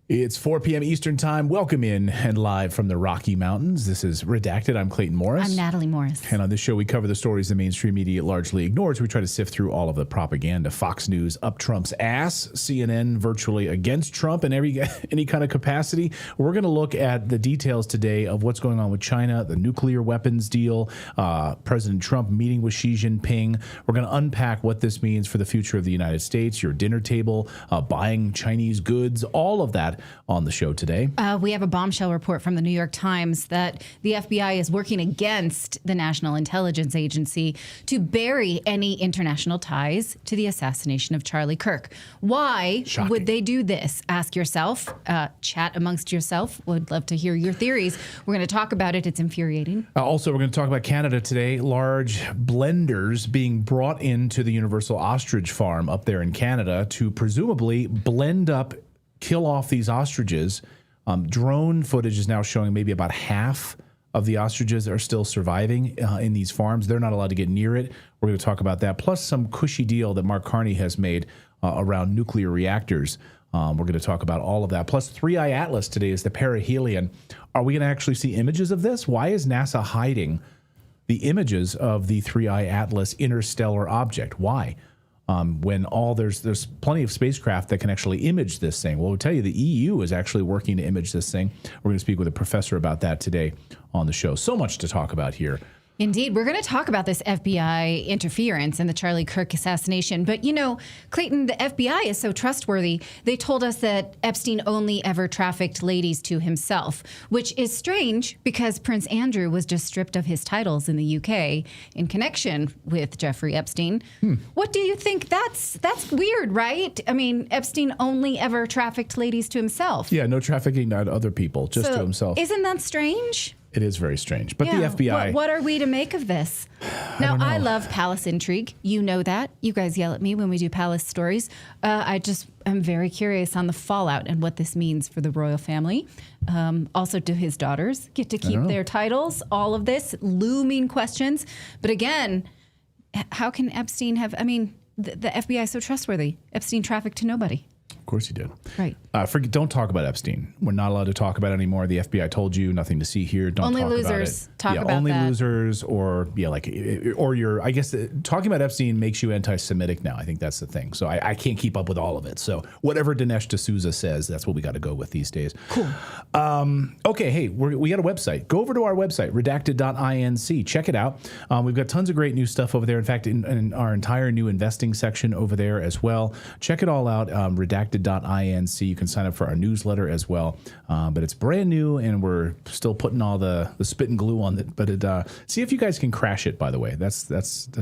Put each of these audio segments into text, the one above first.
It's 4 p.m. Eastern Time. Welcome in and live from the Rocky Mountains. This is Redacted. I'm Clayton Morris. I'm Natalie Morris. And on this show, we cover the stories the mainstream media largely ignores. We try to sift through all of the propaganda. Fox News up Trump's ass, CNN virtually against Trump in any kind of capacity. We're going to look at the details today of what's going on with China, the nuclear weapons deal, President Trump meeting with Xi Jinping. We're going to unpack what this means for the future of the United States, your dinner table, buying Chinese goods, all of that on the show today. We have a bombshell report from the New York Times that the FBI is working against the National Intelligence Agency to bury any international ties to the assassination of Charlie Kirk. Why would they do this? Ask yourself, chat amongst yourself. Would love to hear your theories. We're going to talk about it. It's infuriating. Also, we're going to talk about Canada today. Large blenders being brought into the Universal Ostrich Farm up there in Canada to presumably blend up, kill off these ostriches. Drone footage is now showing maybe about half of the ostriches are still surviving in these farms. They're not allowed to get near it. We're going to talk about that, plus some cushy deal that Mark Carney has made around nuclear reactors. We're going to talk about all of that. Plus, 3i Atlas today is the perihelion. Are we going to actually see images of this? Why is NASA hiding the images of the 3i Atlas interstellar object? Why? When there's plenty of spacecraft that can actually image this thing. Well, we'll tell you the EU is actually working to image this thing. We're going to speak with a professor about that today on the show. So much to talk about here. Indeed. We're going to talk about this FBI interference in the Charlie Kirk assassination. But, you know, Clayton, the FBI is so trustworthy. They told us that Epstein only ever trafficked ladies to himself, which is strange because Prince Andrew was just stripped of his titles in the UK in connection with Jeffrey Epstein. What do you think? That's weird, right? I mean, Epstein only ever trafficked ladies to himself. Yeah, no trafficking to other people, just to himself. Isn't that strange? It is very strange. But the FBI... What are we to make of this? Now, I love palace intrigue. You know that. You guys yell at me when we do palace stories. I just am very curious on the fallout and what this means for the royal family. Also, do his daughters get to keep their titles? All of this, looming questions. But again, how can Epstein have... I mean, the FBI is so trustworthy. Epstein trafficked to nobody. Of course he did. Right. Don't talk about Epstein. We're not allowed to talk about it anymore. The FBI told you nothing to see here. Don't only talk losers about it. Talk about only that. losers, or you're. I guess talking about Epstein makes you anti-Semitic now. I think that's the thing. So I can't keep up with all of it. So whatever Dinesh D'Souza says, that's what we got to go with these days. Cool. Okay. Hey, we got a website. Go over to our website, redacted.inc. Check it out. We've got tons of great new stuff over there. In fact, in our entire new investing section over there as well. Check it all out. Redacted.inc. You can sign up for our newsletter as well. But it's brand new, and we're still putting all the spit and glue on it. But see if you guys can crash it, by the way. That's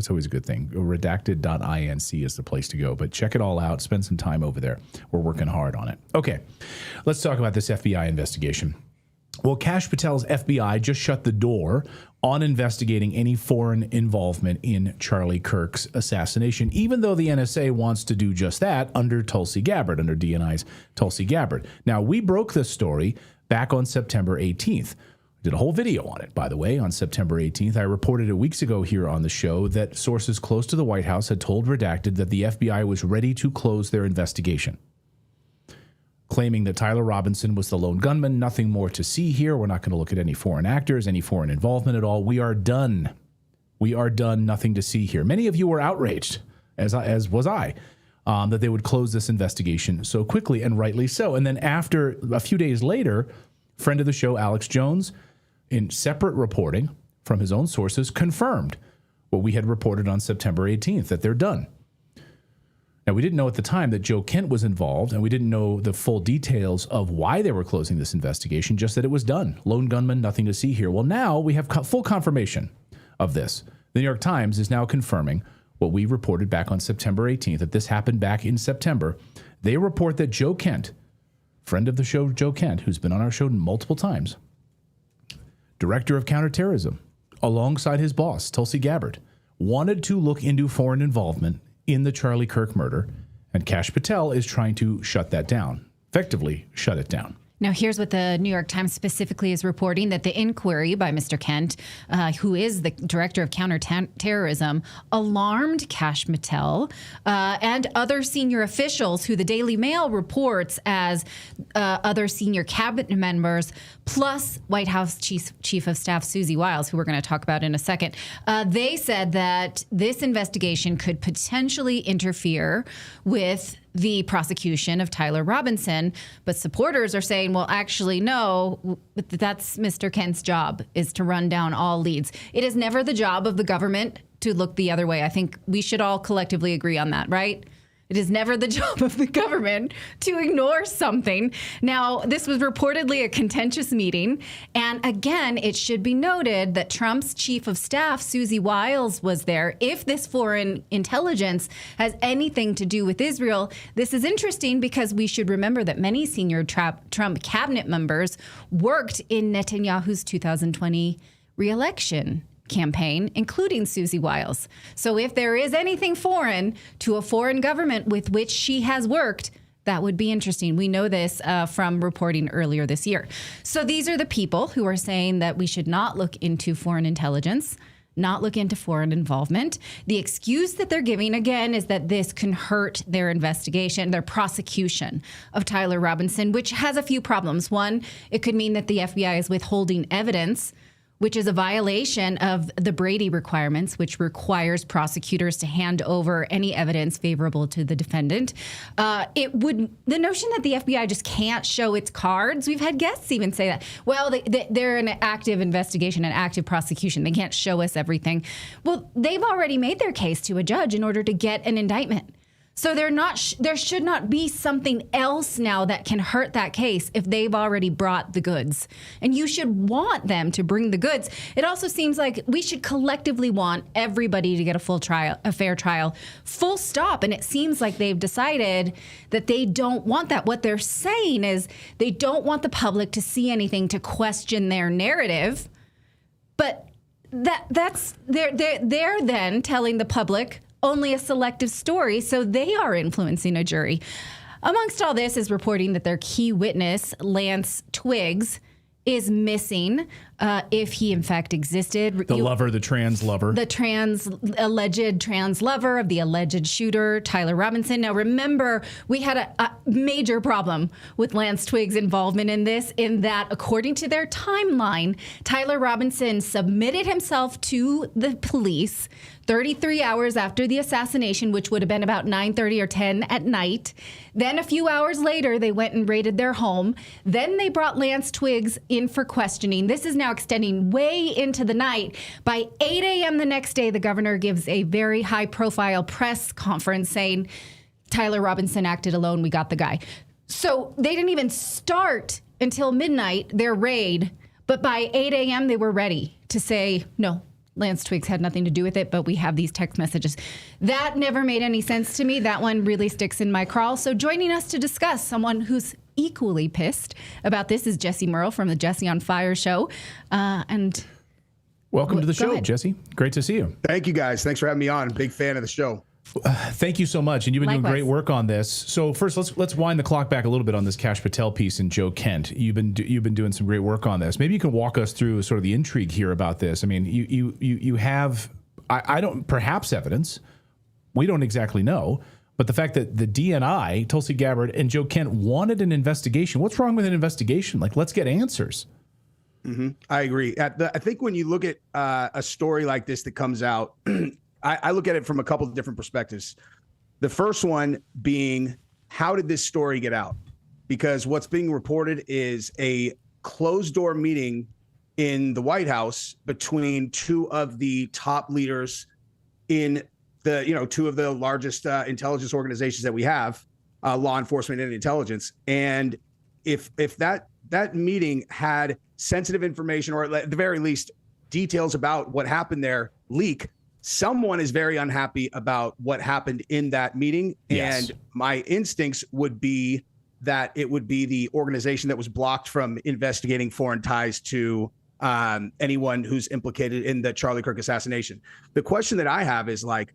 always a good thing. Redacted.inc is the place to go. But check it all out. Spend some time over there. We're working hard on it. Okay, let's talk about this FBI investigation. Well, Kash Patel'S FBI just shut the door on investigating any foreign involvement in Charlie Kirk's assassination, even though the NSA wants to do just that under Tulsi Gabbard, under DNI's Tulsi Gabbard. Now, we broke this story back on September 18th. Did a whole video on it, by the way, on September 18th. I reported it weeks ago here on the show that sources close to the White House had told Redacted that the FBI was ready to close their investigation, claiming that Tyler Robinson was the lone gunman. Nothing more to see here. We're not going to look at any foreign actors, any foreign involvement at all. We are done. We are done. Nothing to see here. Many of you were outraged, as was I, that they would close this investigation so quickly, and rightly so. And then after a few days later, friend of the show, Alex Jones, in separate reporting from his own sources, confirmed what we had reported on September 18th, that they're done. Now, we didn't know at the time that Joe Kent was involved, and we didn't know the full details of why they were closing this investigation, just that it was done. Lone gunman, nothing to see here. Well, now we have full confirmation of this. The New York Times is now confirming what we reported back on September 18th, that this happened back in September. They report that Joe Kent, friend of the show Joe Kent, who's been on our show multiple times, director of counterterrorism, alongside his boss, Tulsi Gabbard, wanted to look into foreign involvement in the Charlie Kirk murder, and Kash Patel is trying to shut that down, effectively shut it down. Now, here's what the New York Times specifically is reporting, that the inquiry by Mr. Kent, who is the director of counterterrorism, alarmed Kash Patel and other senior officials who the Daily Mail reports as other senior cabinet members, plus White House Chief of Staff Susie Wiles, who we're going to talk about in a second. They said that this investigation could potentially interfere with the prosecution of Tyler Robinson, but supporters are saying, well, actually, no, that's Mr. Kent's job, is to run down all leads. It is never the job of the government to look the other way. I think we should all collectively agree on that, right? It is never the job of the government to ignore something. Now, this was reportedly a contentious meeting. And again, it should be noted that Trump's chief of staff, Susie Wiles, was there. If this foreign intelligence has anything to do with Israel, this is interesting because we should remember that many senior Trump cabinet members worked in Netanyahu's 2020 re-election campaign, including Susie Wiles. So if there is anything foreign to a foreign government with which she has worked, that would be interesting. We know this from reporting earlier this year. So these are the people who are saying that we should not look into foreign intelligence, not look into foreign involvement. The excuse that they're giving, again, is that this can hurt their investigation, their prosecution of Tyler Robinson, which has a few problems. One, it could mean that the FBI is withholding evidence, which is a violation of the Brady requirements, which requires prosecutors to hand over any evidence favorable to the defendant. The notion that the FBI just can't show its cards, we've had guests even say that. Well, they're in an active investigation, an active prosecution. They can't show us everything. Well, they've already made their case to a judge in order to get an indictment. So there should not be something else now that can hurt that case if they've already brought the goods. And you should want them to bring the goods. It also seems like we should collectively want everybody to get a fair trial, full stop. And it seems like they've decided that they don't want that. What they're saying is they don't want the public to see anything to question their narrative. But they're then telling the public only a selective story, so they are influencing a jury. Amongst all this is reporting that their key witness, Lance Twiggs, is missing, if he in fact existed. The trans lover. The alleged trans lover of the alleged shooter, Tyler Robinson. Now remember, we had a major problem with Lance Twiggs' involvement in this, in that according to their timeline, Tyler Robinson submitted himself to the police 33 hours after the assassination, which would have been about 9:30 or 10 at night. Then a few hours later, they went and raided their home. Then they brought Lance Twiggs in for questioning. This is now extending way into the night. By 8 a.m. the next day, the governor gives a very high-profile press conference saying, Tyler Robinson acted alone, we got the guy. So they didn't even start until midnight, their raid. But by 8 a.m., they were ready to say, no, Lance Twiggs had nothing to do with it, but we have these text messages. That never made any sense to me. That one really sticks in my craw. So joining us to discuss, someone who's equally pissed about this, is Jesse Merle from the Jesse on Fire show. And welcome to the show, ahead. Jesse. Great to see you. Thank you, guys. Thanks for having me on. Big fan of the show. Thank you so much, and you've been Likewise. doing great work on this. So first, let's wind the clock back a little bit on this Kash Patel piece and Joe Kent. You've been doing some great work on this. Maybe you can walk us through sort of the intrigue here about this. I mean, you have I don't perhaps evidence. We don't exactly know, but the fact that the DNI, Tulsi Gabbard, and Joe Kent wanted an investigation. What's wrong with an investigation? Like, let's get answers. Mm-hmm. I agree. I think when you look at a story like this that comes out. I look at it from a couple of different perspectives. The first one being, how did this story get out? Because what's being reported is a closed door meeting in the White House between two of the top leaders in the, two of the largest intelligence organizations that we have, law enforcement and intelligence. And if that meeting had sensitive information, or at the very least details about what happened there, leak, someone is very unhappy about what happened in that meeting. Yes. And my instincts would be that it would be the organization that was blocked from investigating foreign ties to anyone who's implicated in the Charlie Kirk assassination. The question that I have is, like,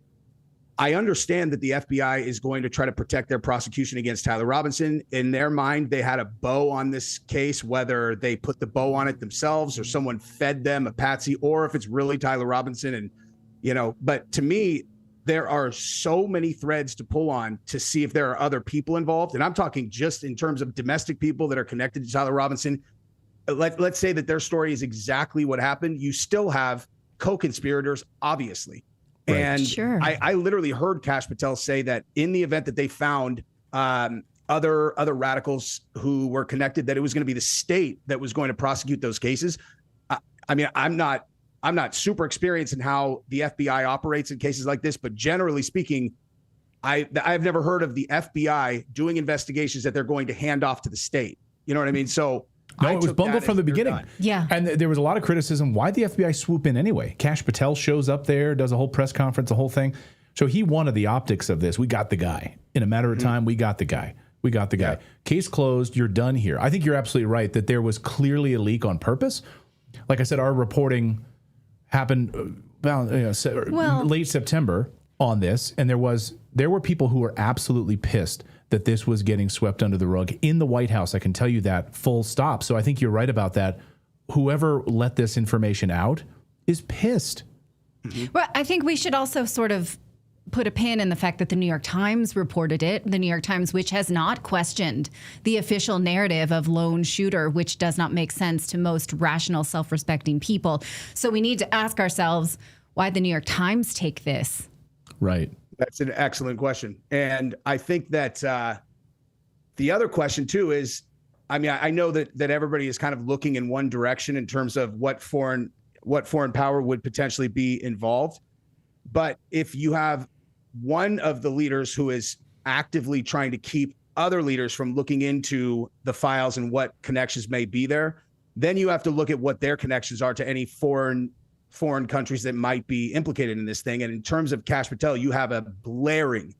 I understand that the FBI is going to try to protect their prosecution against Tyler Robinson. In their mind, they had a bow on this case, whether they put the bow on it themselves or someone fed them a patsy, or if it's really Tyler Robinson. And, but to me, there are so many threads to pull on to see if there are other people involved. And I'm talking just in terms of domestic people that are connected to Tyler Robinson. Let's say that their story is exactly what happened. You still have co-conspirators, obviously. Right. And sure. I literally heard Kash Patel say that in the event that they found other radicals who were connected, that it was going to be the state that was going to prosecute those cases. I mean, I'm not super experienced in how the FBI operates in cases like this, but generally speaking, I've never heard of the FBI doing investigations that they're going to hand off to the state. You know what I mean? So no, it was bundled from the beginning. Yeah. And there was a lot of criticism. Why'd the FBI swoop in anyway? Kash Patel shows up there, does a whole press conference, the whole thing. So he wanted the optics of this. We got the guy. In a matter of time, we got the guy. We got the guy. Yeah. Case closed. You're done here. I think you're absolutely right that there was clearly a leak on purpose. Like I said, our reporting happened late September on this, and there were people who were absolutely pissed that this was getting swept under the rug in the White House. I can tell you that, full stop. So I think you're right about that. Whoever let this information out is pissed. Well, I think we should also sort of put a pin in the fact that the New York Times reported it. The New York Times, which has not questioned the official narrative of lone shooter, which does not make sense to most rational, self-respecting people. So we need to ask ourselves, why the New York Times take this? Right. That's an excellent question. And I think that the other question, too, is, I mean, I know that everybody is kind of looking in one direction in terms of what foreign power would potentially be involved. But if you have one of the leaders who is actively trying to keep other leaders from looking into the files and what connections may be there, then you have to look at what their connections are to any foreign countries that might be implicated in this thing. And in terms of Kash Patel, you have a blaring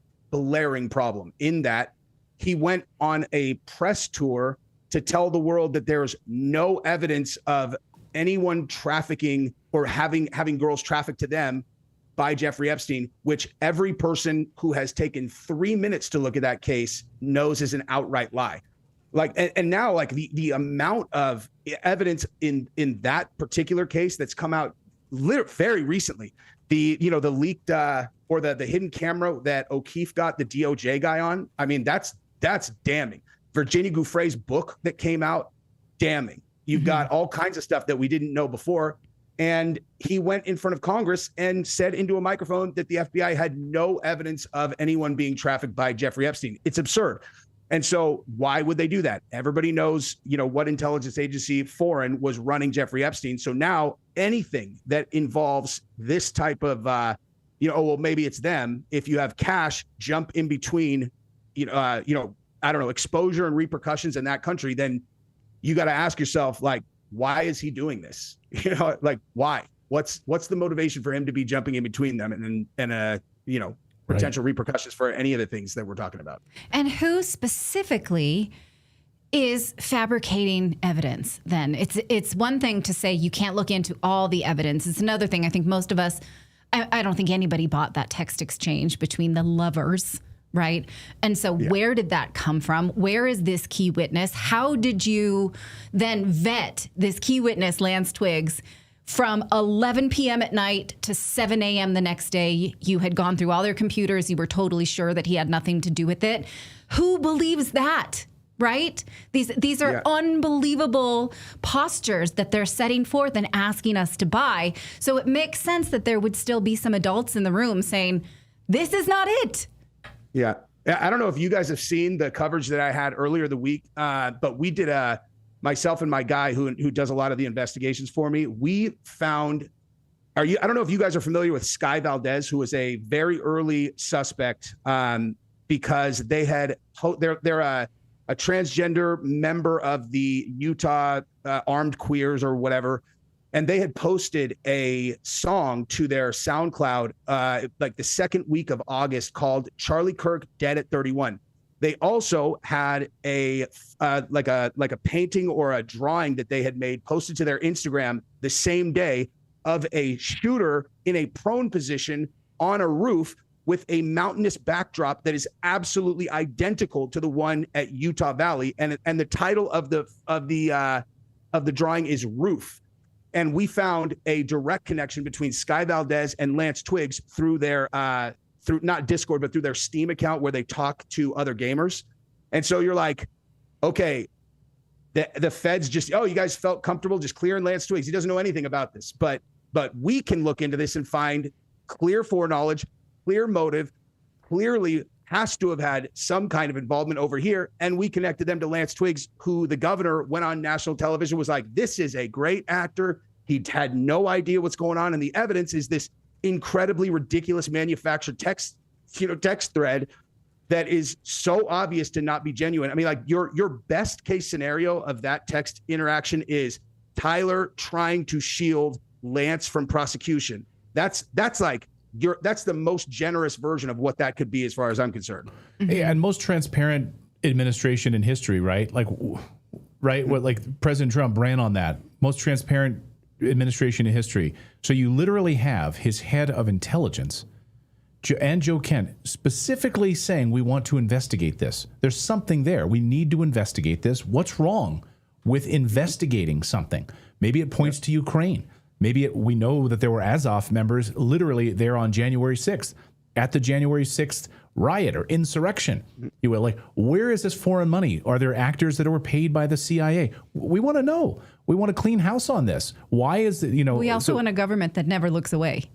problem in that he went on a press tour to tell the world that there's no evidence of anyone trafficking or having girls trafficked to them by Jeffrey Epstein, which every person who has taken 3 minutes to look at that case knows is an outright lie. Like, and now, like, the amount of evidence in that particular case that's come out very recently, the leaked or the hidden camera that O'Keefe got the DOJ guy on. I mean, that's damning. Virginia Giuffre's book that came out, damning. You've got all kinds of stuff that we didn't know before. And he went in front of Congress and said into a microphone that the FBI had no evidence of anyone being trafficked by Jeffrey Epstein. It's absurd. And so why would they do that? Everybody knows, what intelligence agency foreign was running Jeffrey Epstein. So now anything that involves this type of, maybe it's them. If you have Kash jump in between, exposure and repercussions in that country, then you got to ask yourself, like, why is he doing this? Why? What's the motivation for him to be jumping in between them and potential repercussions for any of the things that we're talking about? And who specifically is fabricating evidence then? It's one thing to say you can't look into all the evidence. It's another thing. I think most of us, I don't think anybody bought that text exchange between the lovers, right? And so where did that come from? Where is this key witness? How did you then vet this key witness, Lance Twiggs, from 11 p.m. at night to 7 a.m. the next day? You had gone through all their computers. You were totally sure that he had nothing to do with it. Who believes that, right? These are unbelievable postures that they're setting forth and asking us to buy. So it makes sense that there would still be some adults in the room saying, this is not it. Yeah. I don't know if you guys have seen the coverage that I had earlier the week, but we did myself and my guy who does a lot of the investigations for me. We found, I don't know if you guys are familiar with Sky Valdez, who was a very early suspect because they're a transgender member of the Utah Armed Queers or whatever. And they had posted a song to their SoundCloud like the second week of August called Charlie Kirk Dead at 31. They also had a painting or a drawing that they had made posted to their Instagram the same day of a shooter in a prone position on a roof with a mountainous backdrop that is absolutely identical to the one at Utah Valley, and the title of the drawing is Roof. And we found a direct connection between Sky Valdez and Lance Twiggs through their through not Discord, but through their Steam account where they talk to other gamers. And so you're like, okay, the feds just, you guys felt comfortable just clearing Lance Twiggs. He doesn't know anything about this, but we can look into this and find clear foreknowledge, clear motive, clearly has to have had some kind of involvement over here. And we connected them to Lance Twiggs, who the governor went on national television, was like, this is a great actor. He had no idea what's going on. And the evidence is this incredibly ridiculous manufactured text thread that is so obvious to not be genuine. I mean, like your best case scenario of that text interaction is Tyler trying to shield Lance from prosecution. That's the most generous version of what that could be, as far as I'm concerned. Hey, and most transparent administration in history, right? Right? What, like President Trump ran on that. Most transparent administration in history. So you literally have his head of intelligence and Joe Kent specifically saying, we want to investigate this. There's something there. We need to investigate this. What's wrong with investigating something? Maybe it points to Ukraine. Maybe we know that there were Azov members literally there on January 6th at the January 6th riot or insurrection. You will, like, where is this foreign money? Are there actors that were paid by the CIA? We want to know. We want to clean house on this. Why is it, we also want a government that never looks away.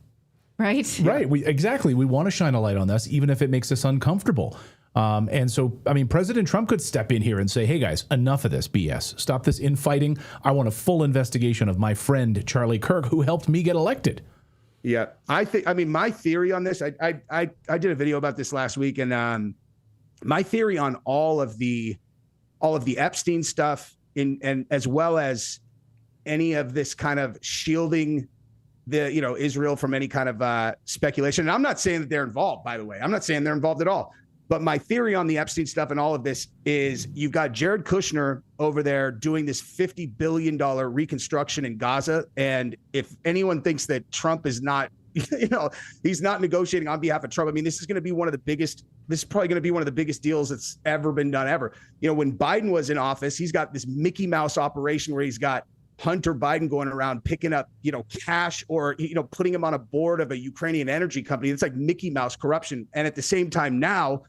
Right. Right. Exactly. We want to shine a light on this, even if it makes us uncomfortable. And so, I mean, President Trump could step in here and say, hey, guys, enough of this BS. Stop this infighting. I want a full investigation of my friend, Charlie Kirk, who helped me get elected. Yeah, my theory on this, I did a video about this last week, and my theory on all of the Epstein stuff and as well as any of this kind of shielding Israel from any kind of speculation. And I'm not saying that they're involved, by the way. I'm not saying they're involved at all. But my theory on the Epstein stuff and all of this is you've got Jared Kushner over there doing this $50 billion reconstruction in Gaza. And if anyone thinks that Trump is not, he's not negotiating on behalf of Trump, I mean, this is probably going to be one of the biggest deals that's ever been done ever. When Biden was in office, he's got this Mickey Mouse operation where he's got Hunter Biden going around picking up, cash or, putting him on a board of a Ukrainian energy company. It's like Mickey Mouse corruption. And at the same time now,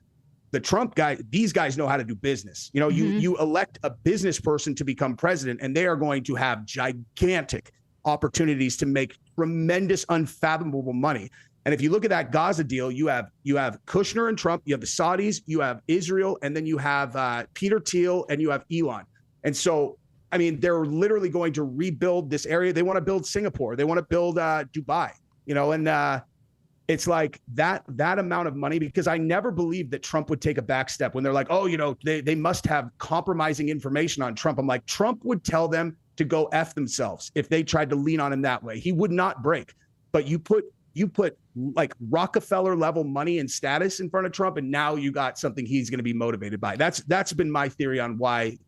the Trump guy, these guys know how to do business. You elect a business person to become president, and they are going to have gigantic opportunities to make tremendous, unfathomable money. And if you look at that Gaza deal, you have Kushner and Trump, you have the Saudis, you have Israel, and then you have Peter Thiel, and you have Elon. And so, I mean, they're literally going to rebuild this area. They want to build Singapore. They want to build Dubai, and it's like that amount of money, because I never believed that Trump would take a back step when they're like, they must have compromising information on Trump. I'm like, Trump would tell them to go F themselves if they tried to lean on him that way. He would not break. But you put like Rockefeller level money and status in front of Trump, and now you got something he's going to be motivated by. That's been my theory on why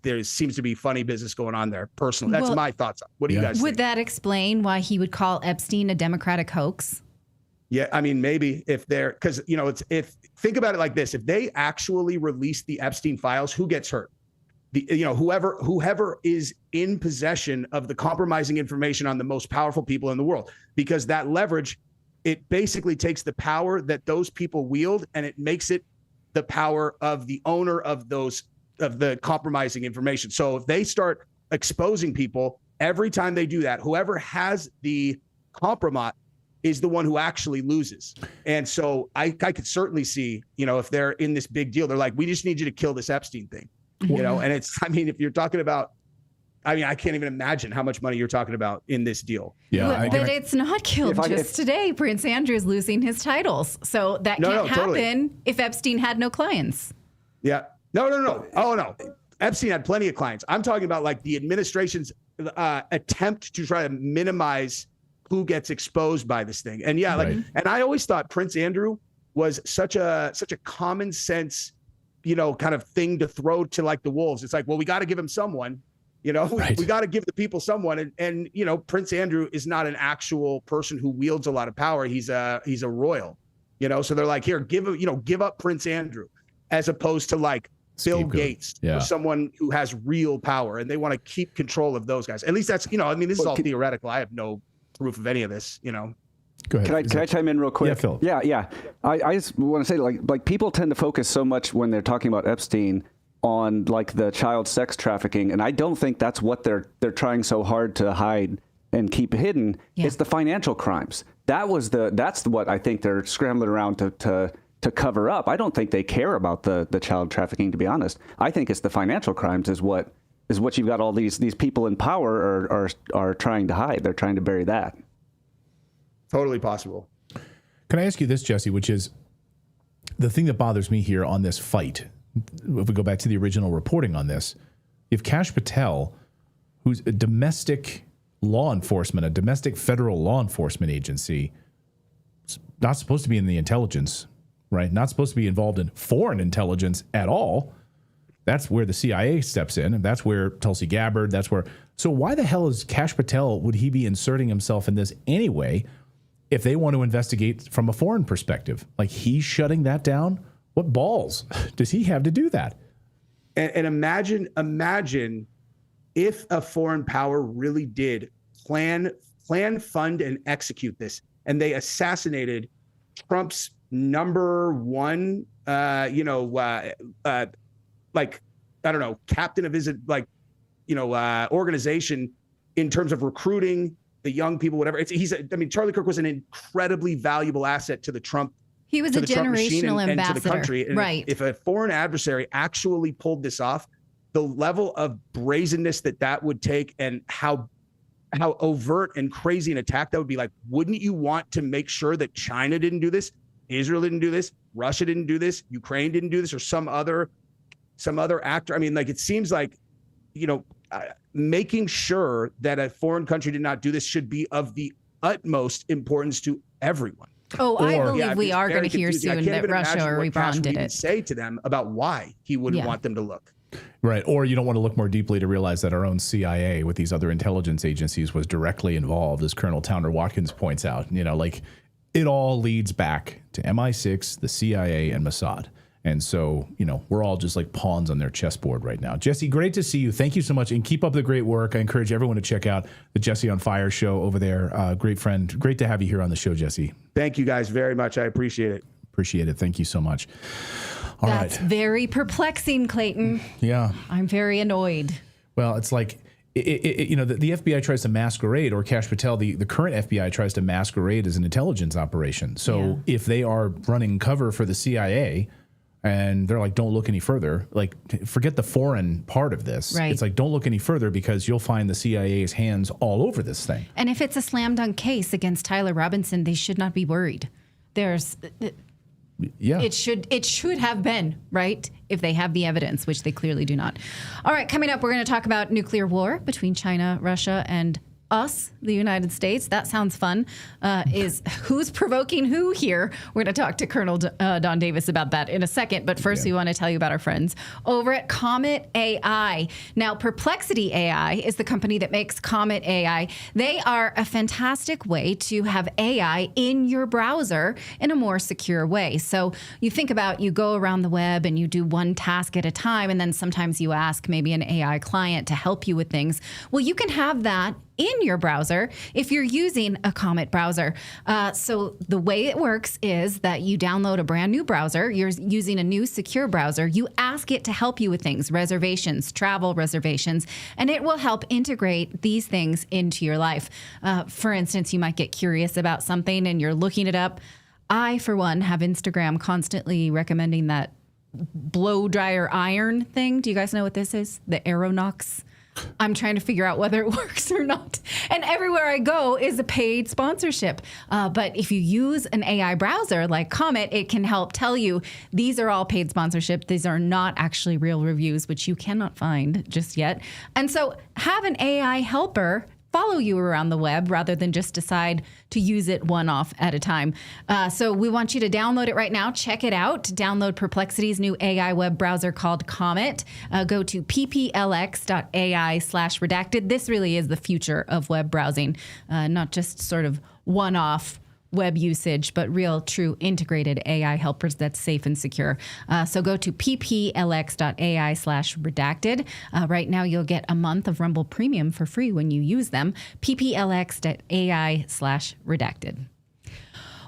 there seems to be funny business going on there. Personally, that's my thoughts. What do you guys think? Would that explain why he would call Epstein a Democratic hoax? Yeah, I mean, maybe if they're, because think about it like this: if they actually release the Epstein files, who gets hurt? Whoever is in possession of the compromising information on the most powerful people in the world, because that leverage, it basically takes the power that those people wield and it makes it the power of the owner of the compromising information. So if they start exposing people every time they do that, whoever has the compromise is the one who actually loses. And so I could certainly see, if they're in this big deal, they're like, we just need you to kill this Epstein thing, and it's, I mean, if you're talking about, I can't even imagine how much money you're talking about in this deal. Yeah, but it's not killed today. Prince Andrew's losing his titles. So that can't happen if Epstein had no clients. Yeah. No. Oh, no. Epstein had plenty of clients. I'm talking about like the administration's attempt to try to minimize who gets exposed by this thing. And and I always thought Prince Andrew was such a common sense, kind of thing to throw to like the wolves. It's like, well, we got to give him someone, we got to give the people someone. And Prince Andrew is not an actual person who wields a lot of power. He's a royal. So they're like, here, give up Prince Andrew, as opposed to like Bill Gates or someone who has real power, and they want to keep control of those guys. At least that's, this is all theoretical. I have no proof of any of this, Go ahead. Can I chime in real quick? Yeah, Phil. Yeah. I just want to say, like people tend to focus so much when they're talking about Epstein on like the child sex trafficking, and I don't think that's what they're trying so hard to hide and keep hidden. Yeah. It's the financial crimes. That's what I think they're scrambling around to cover up. I don't think they care about the child trafficking, to be honest. I think it's the financial crimes is what you've got all these people in power are trying to hide. They're trying to bury that. Totally possible. Can I ask you this, Jesse, which is the thing that bothers me here on this fight? If we go back to the original reporting on this, if Kash Patel, who's a domestic law enforcement, a domestic federal law enforcement agency, not supposed to be in the intelligence, right? Not supposed to be involved in foreign intelligence at all. That's where the CIA steps in, and that's where Tulsi Gabbard, so why the hell is Kash Patel, would he be inserting himself in this anyway if they want to investigate from a foreign perspective? Like, he's shutting that down? What balls does he have to do that? And imagine if a foreign power really did plan, fund, and execute this, and they assassinated Trump's number one, captain of his, organization in terms of recruiting the young people, whatever. Charlie Kirk was an incredibly valuable asset to the Trump. He was a generational ambassador, and to the country. And right? If a foreign adversary actually pulled this off, the level of brazenness that would take, and how overt and crazy an attack that would be, like, wouldn't you want to make sure that China didn't do this, Israel didn't do this, Russia didn't do this, Ukraine didn't do this, or some other actor? It seems like, making sure that a foreign country did not do this should be of the utmost importance to everyone. Oh, I believe we are going to hear soon that Russia or Iran did it. Say to them about why he wouldn't want them to look. Right. Or you don't want to look more deeply to realize that our own CIA with these other intelligence agencies was directly involved, as Colonel Towner Watkins points out. It all leads back to MI6, the CIA, and Mossad. And so, we're all just like pawns on their chessboard right now. Jesse, great to see you. Thank you so much, and keep up the great work. I encourage everyone to check out the Jesse on Fire show over there. Great friend. Great to have you here on the show, Jesse. Thank you guys very much. I appreciate it. Appreciate it. Thank you so much. That's very perplexing, Clayton. Yeah. I'm very annoyed. Well, it's like, the FBI tries to masquerade, or Kash Patel, the current FBI, tries to masquerade as an intelligence operation. So if they are running cover for the CIA, and they're like, don't look any further, like, forget the foreign part of this. Right. It's like, don't look any further, because you'll find the CIA's hands all over this thing. And if it's a slam dunk case against Tyler Robinson, they should not be worried. It should have been, right? If they have the evidence, which they clearly do not. All right, coming up, we're going to talk about nuclear war between China, Russia, and us, the United States. That sounds fun. Is who's provoking who here? We're going to talk to Colonel Don Davis about that in a second. But first, we want to tell you about our friends over at Comet AI. Now, Perplexity AI is the company that makes Comet AI. They are a fantastic way to have AI in your browser in a more secure way. So you think about, you go around the web and you do one task at a time, and then sometimes you ask maybe an AI client to help you with things. Well, you can have that in your browser if you're using a Comet browser. So the way it works is that you download a brand new browser. You're using a new secure browser. You ask it to help you with things, reservations, travel reservations, and it will help integrate these things into your life. For instance, you might get curious about something and you're looking it up. I, for one, have Instagram constantly recommending that blow dryer iron thing. Do you guys know what this is? The Aeronox. I'm trying to figure out whether it works or not. And everywhere I go is a paid sponsorship. But if you use an AI browser like Comet, it can help tell you these are all paid sponsorship. These are not actually real reviews, which you cannot find just yet. And so have an AI helper follow you around the web rather than just decide to use it one off at a time. So we want you to download it right now. Check it out. Download Perplexity's new AI web browser called Comet. Go to pplx.ai/redacted. This really is the future of web browsing, not just sort of one-off web usage, but real, true integrated AI helpers that's safe and secure. So go to pplx.ai/redacted. Right now, you'll get a month of Rumble Premium for free when you use them. pplx.ai/redacted.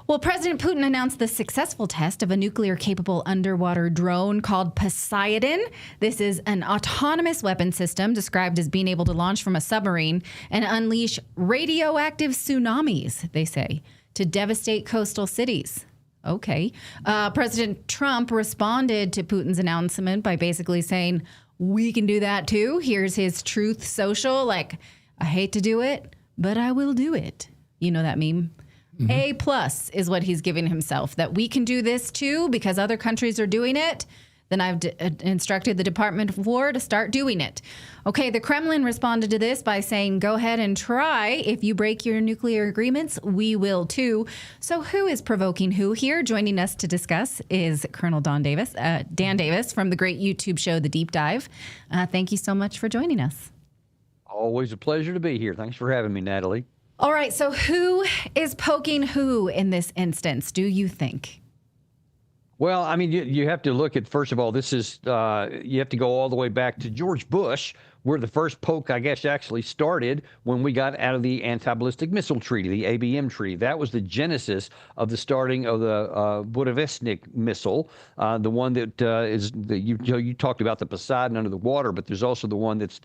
Well, President Putin announced the successful test of a nuclear-capable underwater drone called Poseidon. This is an autonomous weapon system described as being able to launch from a submarine and unleash radioactive tsunamis, they say, to devastate coastal cities. Okay. President Trump responded to Putin's announcement by basically saying, we can do that too. Here's his Truth Social. Like, I hate to do it, but I will do it. You know that meme? Mm-hmm. A+ is what he's giving himself, that we can do this too because other countries are doing it. Then I've instructed the Department of War to start doing it. Okay, the Kremlin responded to this by saying, go ahead and try. If you break your nuclear agreements, we will too. So who is provoking who here? Joining us to discuss is Colonel Dan Davis from the great YouTube show, The Deep Dive. Thank you so much for joining us. Always a pleasure to be here. Thanks for having me, Natalie. All right, so who is poking who in this instance, do you think? Well, I mean, you have to look at, first of all, this is, you have to go all the way back to George Bush, where the first poke, I guess, actually started when we got out of the Anti-Ballistic Missile Treaty, the ABM Treaty. That was the genesis of the starting of the Budapest missile, the one that you talked about, the Poseidon under the water, but there's also the one that's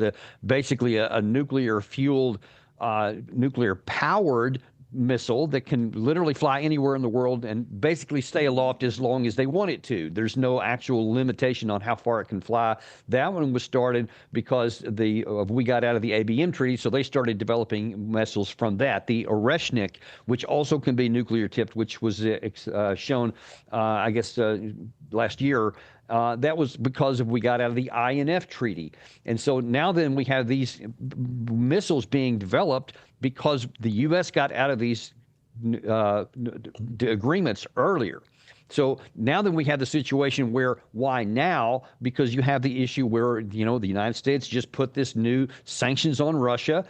basically a nuclear-fueled, nuclear-powered missile that can literally fly anywhere in the world and basically stay aloft as long as they want it to. There's no actual limitation on how far it can fly. That one was started because we got out of the ABM treaty, so they started developing missiles from that. The Oreshnik, which also can be nuclear tipped, which was shown, I guess, last year. That was because we got out of the INF treaty. And so now then we have these missiles being developed because the U.S. got out of these agreements earlier. So now then we have the situation where, why now? Because you have the issue where, the United States just put this new sanctions on Russia.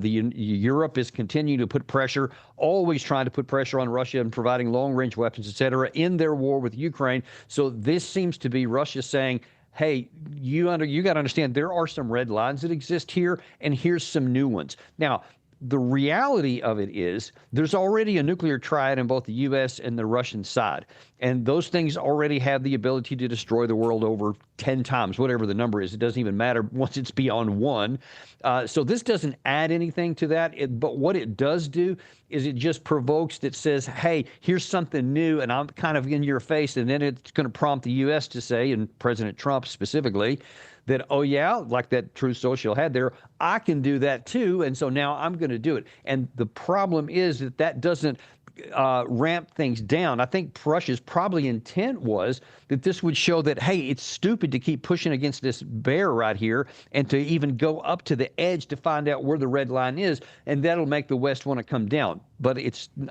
Europe is continuing to put pressure, always trying to put pressure on Russia and providing long-range weapons, et cetera, in their war with Ukraine. So this seems to be Russia saying, hey, you got to understand there are some red lines that exist here, and here's some new ones. Now, the reality of it is there's already a nuclear triad in both the U.S. and the Russian side. And those things already have the ability to destroy the world over 10 times, whatever the number is. It doesn't even matter once it's beyond one. So this doesn't add anything to that. But what it does do is it just provokes that says, hey, here's something new, and I'm kind of in your face. And then it's going to prompt the U.S. to say, and President Trump specifically, that, oh, yeah, like that Truth Social had there, I can do that too, and so now I'm going to do it. And the problem is that doesn't ramp things down. I think Russia's probably intent was that this would show that, hey, it's stupid to keep pushing against this bear right here and to even go up to the edge to find out where the red line is, and that'll make the West want to come down. But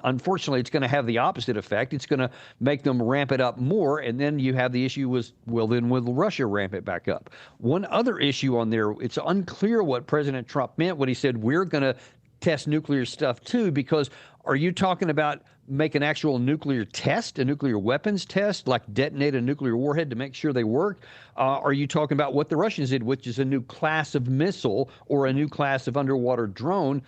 unfortunately, it's going to have the opposite effect. It's going to make them ramp it up more, and then you have the issue was, well, then will Russia ramp it back up? One other issue on there, it's unclear what President Trump meant when he said we're going to test nuclear stuff too, because are you talking about make an actual nuclear test, a nuclear weapons test, like detonate a nuclear warhead to make sure they work? Are you talking about what the Russians did, which is a new class of missile or a new class of underwater drone?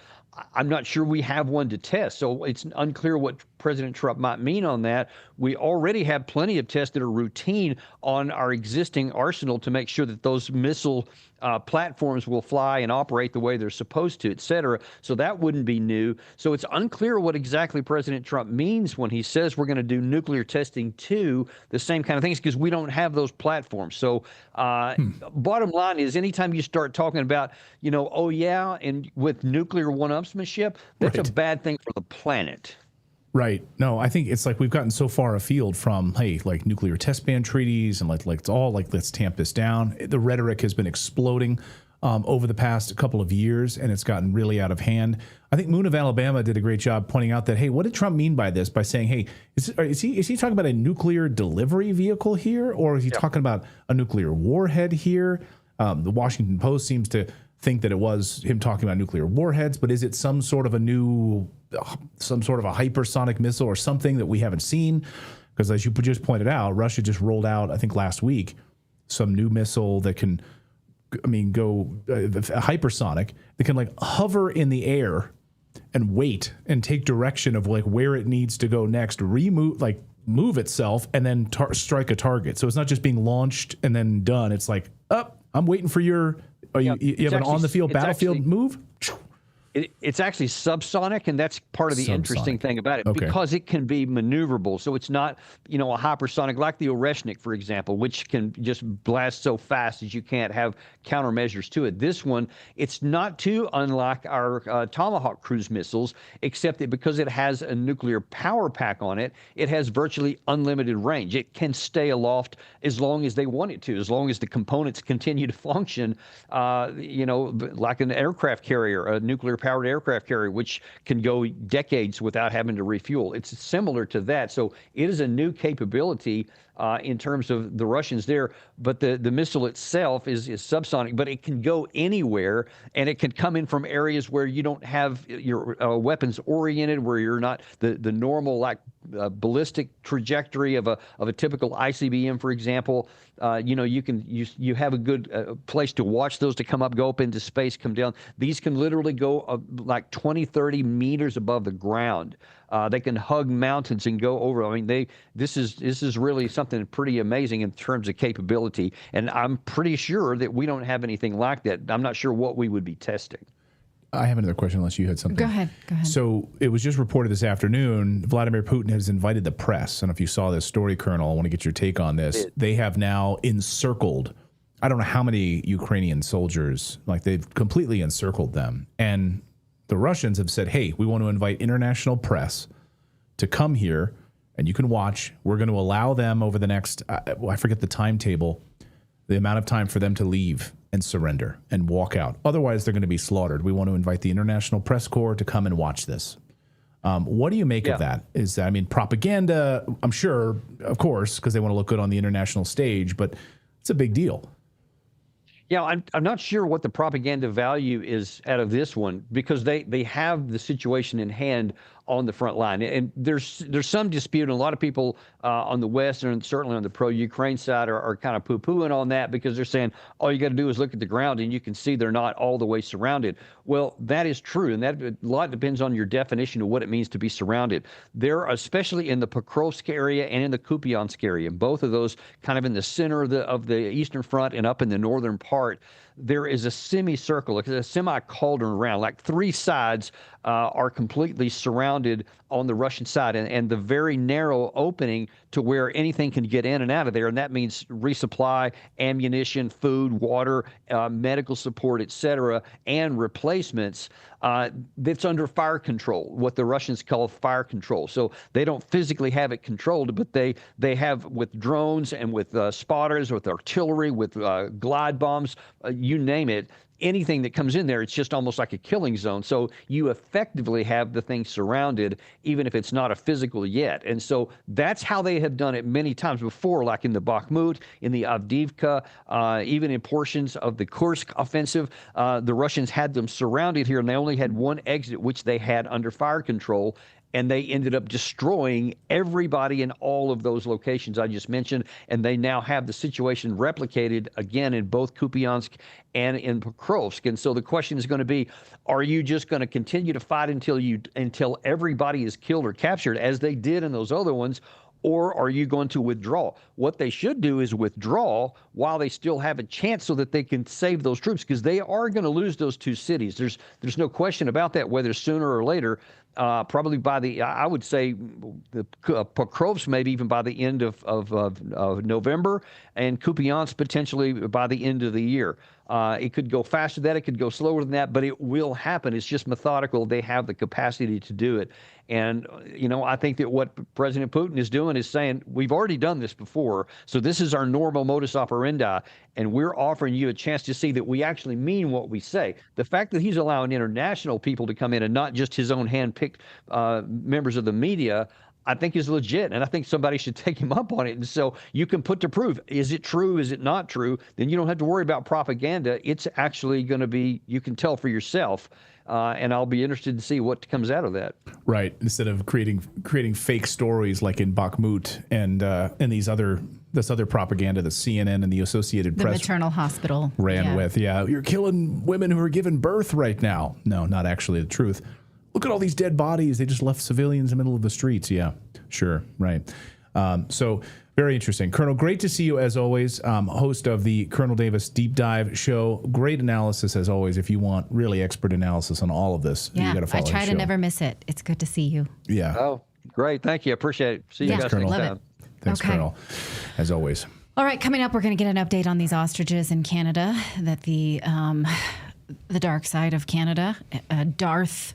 I'm not sure we have one to test, so it's unclear what President Trump might mean on that. We already have plenty of tests that are routine on our existing arsenal to make sure that those missile platforms will fly and operate the way they're supposed to, et cetera. So that wouldn't be new. So it's unclear what exactly President Trump means when he says we're going to do nuclear testing too, the same kind of things, because we don't have those platforms. So bottom line is anytime you start talking about, oh, yeah, and with nuclear one-upsmanship, that's right, a bad thing for the planet. Right. No, I think it's like we've gotten so far afield from, hey, like nuclear test ban treaties and like it's all like, let's tamp this down. The rhetoric has been exploding over the past couple of years, and it's gotten really out of hand. I think Moon of Alabama did a great job pointing out that, hey, what did Trump mean by this? By saying, hey, is he talking about a nuclear delivery vehicle here, or is he talking about a nuclear warhead here? The Washington Post seems to think that it was him talking about nuclear warheads, but is it some sort of a hypersonic missile or something that we haven't seen? Because as you just pointed out, Russia just rolled out, I think last week, some new missile that can, go hypersonic, that can like hover in the air and wait and take direction of like where it needs to go next, move itself and then strike a target. So it's not just being launched and then done. It's like, I'm waiting for you have an on-the-field battlefield move? It's actually subsonic, and that's part of the interesting thing about it, because it can be maneuverable. So it's not, a hypersonic like the Oreshnik, for example, which can just blast so fast that you can't have countermeasures to it. This one, it's not too unlike our Tomahawk cruise missiles, except that because it has a nuclear power pack on it, it has virtually unlimited range. It can stay aloft as long as they want it to, as long as the components continue to function, like an aircraft carrier, a nuclear-powered aircraft carrier, which can go decades without having to refuel. It's similar to that. So it is a new capability in terms of the Russians there, but the missile itself is subsonic, but it can go anywhere, and it can come in from areas where you don't have your weapons oriented, where you're not the normal ballistic trajectory of a typical ICBM, for example. You have a good place to watch those to come up, go up into space, come down. These can literally go like 20, 30 meters above the ground. They can hug mountains and go over. This is really something pretty amazing in terms of capability. And I'm pretty sure that we don't have anything like that. I'm not sure what we would be testing. I have another question unless you had something. Go ahead. So it was just reported this afternoon, Vladimir Putin has invited the press. I don't know if you saw this story, Colonel. I want to get your take on this. They have now encircled, I don't know how many Ukrainian soldiers, they've completely encircled them. And the Russians have said, hey, we want to invite international press to come here and you can watch. We're going to allow them over the next, I forget the timetable, the amount of time for them to leave and surrender and walk out. Otherwise, they're going to be slaughtered. We want to invite the international press corps to come and watch this. What do you make of that? Is that, propaganda, I'm sure, of course, because they want to look good on the international stage, but it's a big deal. Yeah, I'm not sure what the propaganda value is out of this one, because they have the situation in hand on the front line. And there's some dispute, and a lot of people on the West and certainly on the pro-Ukraine side are kind of poo-pooing on that, because they're saying all you got to do is look at the ground and you can see they're not all the way surrounded. Well, that is true, and that a lot depends on your definition of what it means to be surrounded. They're especially in the Pokrovsk area and in the Kupiansk area, both of those kind of in the center of the Eastern Front and up in the northern part. There is a semicircle, a semi-cauldron around, like three sides are completely surrounded on the Russian side, and the very narrow opening to where anything can get in and out of there, and that means resupply, ammunition, food, water, medical support, etc., and replacements. That's under fire control, what the Russians call fire control. So they don't physically have it controlled, but they have with drones and with spotters, with artillery, with glide bombs, you name it. Anything that comes in there, it's just almost like a killing zone. So you effectively have the thing surrounded, even if it's not a physical yet. And so that's how they have done it many times before, like in the Bakhmut, in the Avdiivka, even in portions of the Kursk offensive. The Russians had them surrounded here, and they only had one exit, which they had under fire control. And they ended up destroying everybody in all of those locations I just mentioned. And they now have the situation replicated again in both Kupiansk and in Pokrovsk. And so the question is going to be, are you just going to continue to fight until everybody is killed or captured, as they did in those other ones? Or are you going to withdraw? What they should do is withdraw while they still have a chance, so that they can save those troops, because they are going to lose those two cities. There's no question about that, whether sooner or later. Probably by I would say the Pokrovsk maybe even by the end of November, and Kupiansk potentially by the end of the year. It could go faster than that, it could go slower than that, but it will happen. It's just methodical. They have the capacity to do it. And, I think that what President Putin is doing is saying, we've already done this before, so this is our normal modus operandi, and we're offering you a chance to see that we actually mean what we say. The fact that he's allowing international people to come in and not just his own hand-picked members of the media, I think is legit, and I think somebody should take him up on it. And so you can put to proof, is it true, is it not true? Then you don't have to worry about propaganda. It's actually going to be, you can tell for yourself. And I'll be interested to see what comes out of that. Right. Instead of creating fake stories like in Bakhmut and this other propaganda that CNN and the Associated The Press maternal hospital ran with. Yeah, you're killing women who are giving birth right now. No, not actually the truth. Look at all these dead bodies. They just left civilians in the middle of the streets. Yeah, sure. Right. So very interesting. Colonel, great to see you as always. Host of the Colonel Davis Deep Dive Show. Great analysis as always. If you want really expert analysis on all of this, you got to follow I try the to show. never miss it. It's good to see you. Yeah. Oh, great. Thank you. I appreciate it. See you Thanks, guys Colonel. next Love time. it. Thanks, Okay. Colonel. As always. All right, coming up, we're going to get an update on these ostriches in Canada that the dark side of Canada, Darth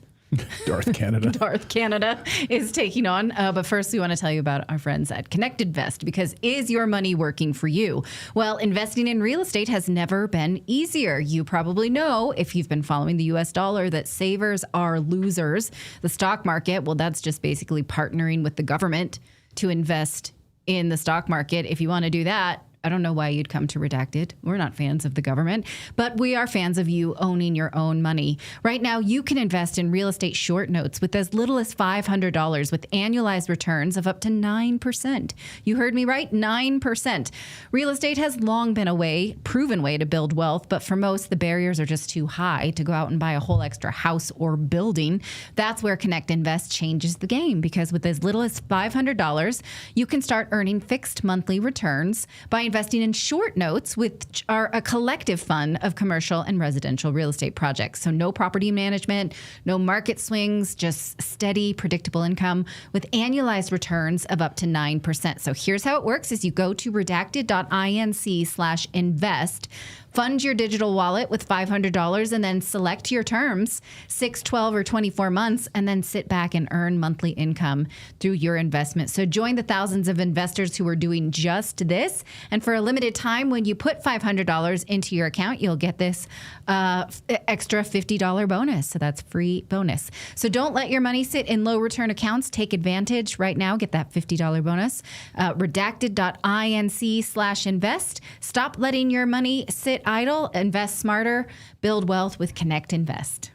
Canada is taking on. But first, we want to tell you about our friends at ConnectedVest, because is your money working for you? Well, investing in real estate has never been easier. You probably know, if you've been following the US dollar, that savers are losers. The stock market, well, that's just basically partnering with the government to invest in the stock market. If you want to do that, I don't know why you'd come to Redacted. We're not fans of the government, but we are fans of you owning your own money. Right now, you can invest in real estate short notes with as little as $500 with annualized returns of up to 9%. You heard me right, 9%. Real estate has long been a proven way to build wealth, but for most, the barriers are just too high to go out and buy a whole extra house or building. That's where Connect Invest changes the game, because with as little as $500, you can start earning fixed monthly returns by investing in short notes, which are a collective fund of commercial and residential real estate projects. So no property management, no market swings, just steady, predictable income with annualized returns of up to 9%. So here's how it works: is you go to redacted.inc/invest, fund your digital wallet with $500, and then select your terms, 6, 12, or 24 months, and then sit back and earn monthly income through your investment. So join the thousands of investors who are doing just this. And for a limited time, when you put $500 into your account, you'll get this extra $50 bonus. So that's free bonus. So don't let your money sit in low return accounts. Take advantage right now. Get that $50 bonus. Redacted.inc/invest. Stop letting your money sit idle. Invest smarter. Build wealth with Connect Invest.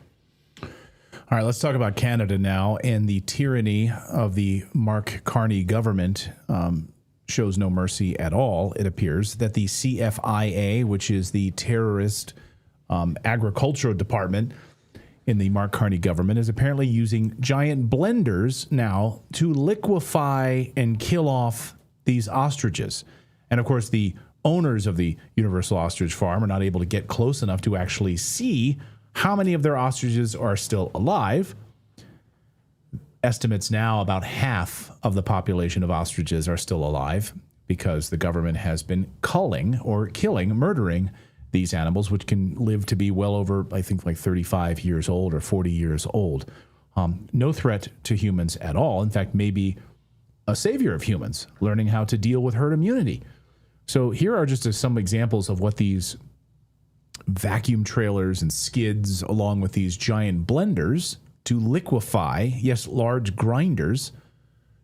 All right, let's talk about Canada now. And the tyranny of the Mark Carney government shows no mercy at all. It appears that the CFIA, which is the terrorist agricultural department in the Mark Carney government, is apparently using giant blenders now to liquefy and kill off these ostriches. And of course, the owners of the Universal Ostrich Farm are not able to get close enough to actually see how many of their ostriches are still alive. Estimates now about half of the population of ostriches are still alive because the government has been culling or murdering these animals, which can live to be well over, I think, like 35 years old or 40 years old. No threat to humans at all. In fact, maybe a savior of humans, learning how to deal with herd immunity. So here are just some examples of what these vacuum trailers and skids, along with these giant blenders to liquefy, yes, large grinders,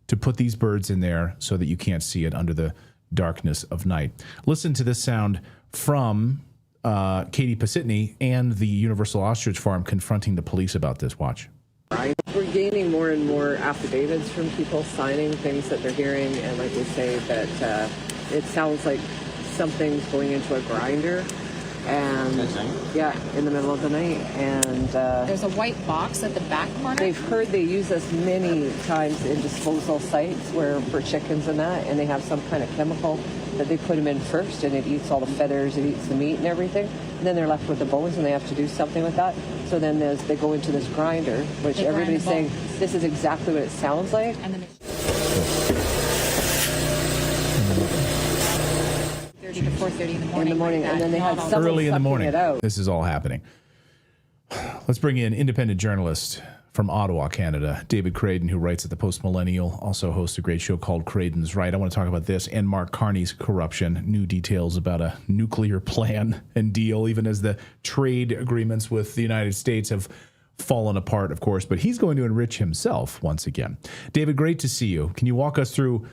to put these birds in there so that you can't see it under the darkness of night. Listen to this sound from Katie Pasitny and the Universal Ostrich Farm confronting the police about this. Watch. We're gaining more and more affidavits from people signing things that they're hearing, and like they say that it sounds like something's going into a grinder, and in the middle of the night, and there's a white box at the back corner. they've heard they use this many times in disposal sites where for chickens and that, and they have some kind of chemical that they put them in first, and it eats all the feathers, it eats the meat and everything, and then they're left with the bones, and they have to do something with that. So then they go into this grinder, which They grind everybody's the saying bones. this is exactly what it sounds like. And then it's 30 to 4:30 in the morning. In the morning, like and that. then they had Not all- someone Early in the sucking morning. it out. This is all happening. Let's bring in independent journalist from Ottawa, Canada, David Craden, who writes at the Post Millennial, also hosts a great show called Craden's Right. I want to talk about this and Mark Carney's corruption, new details about a nuclear plan and deal, even as the trade agreements with the United States have fallen apart, of course, but he's going to enrich himself once again. David, great to see you. Can you walk us through,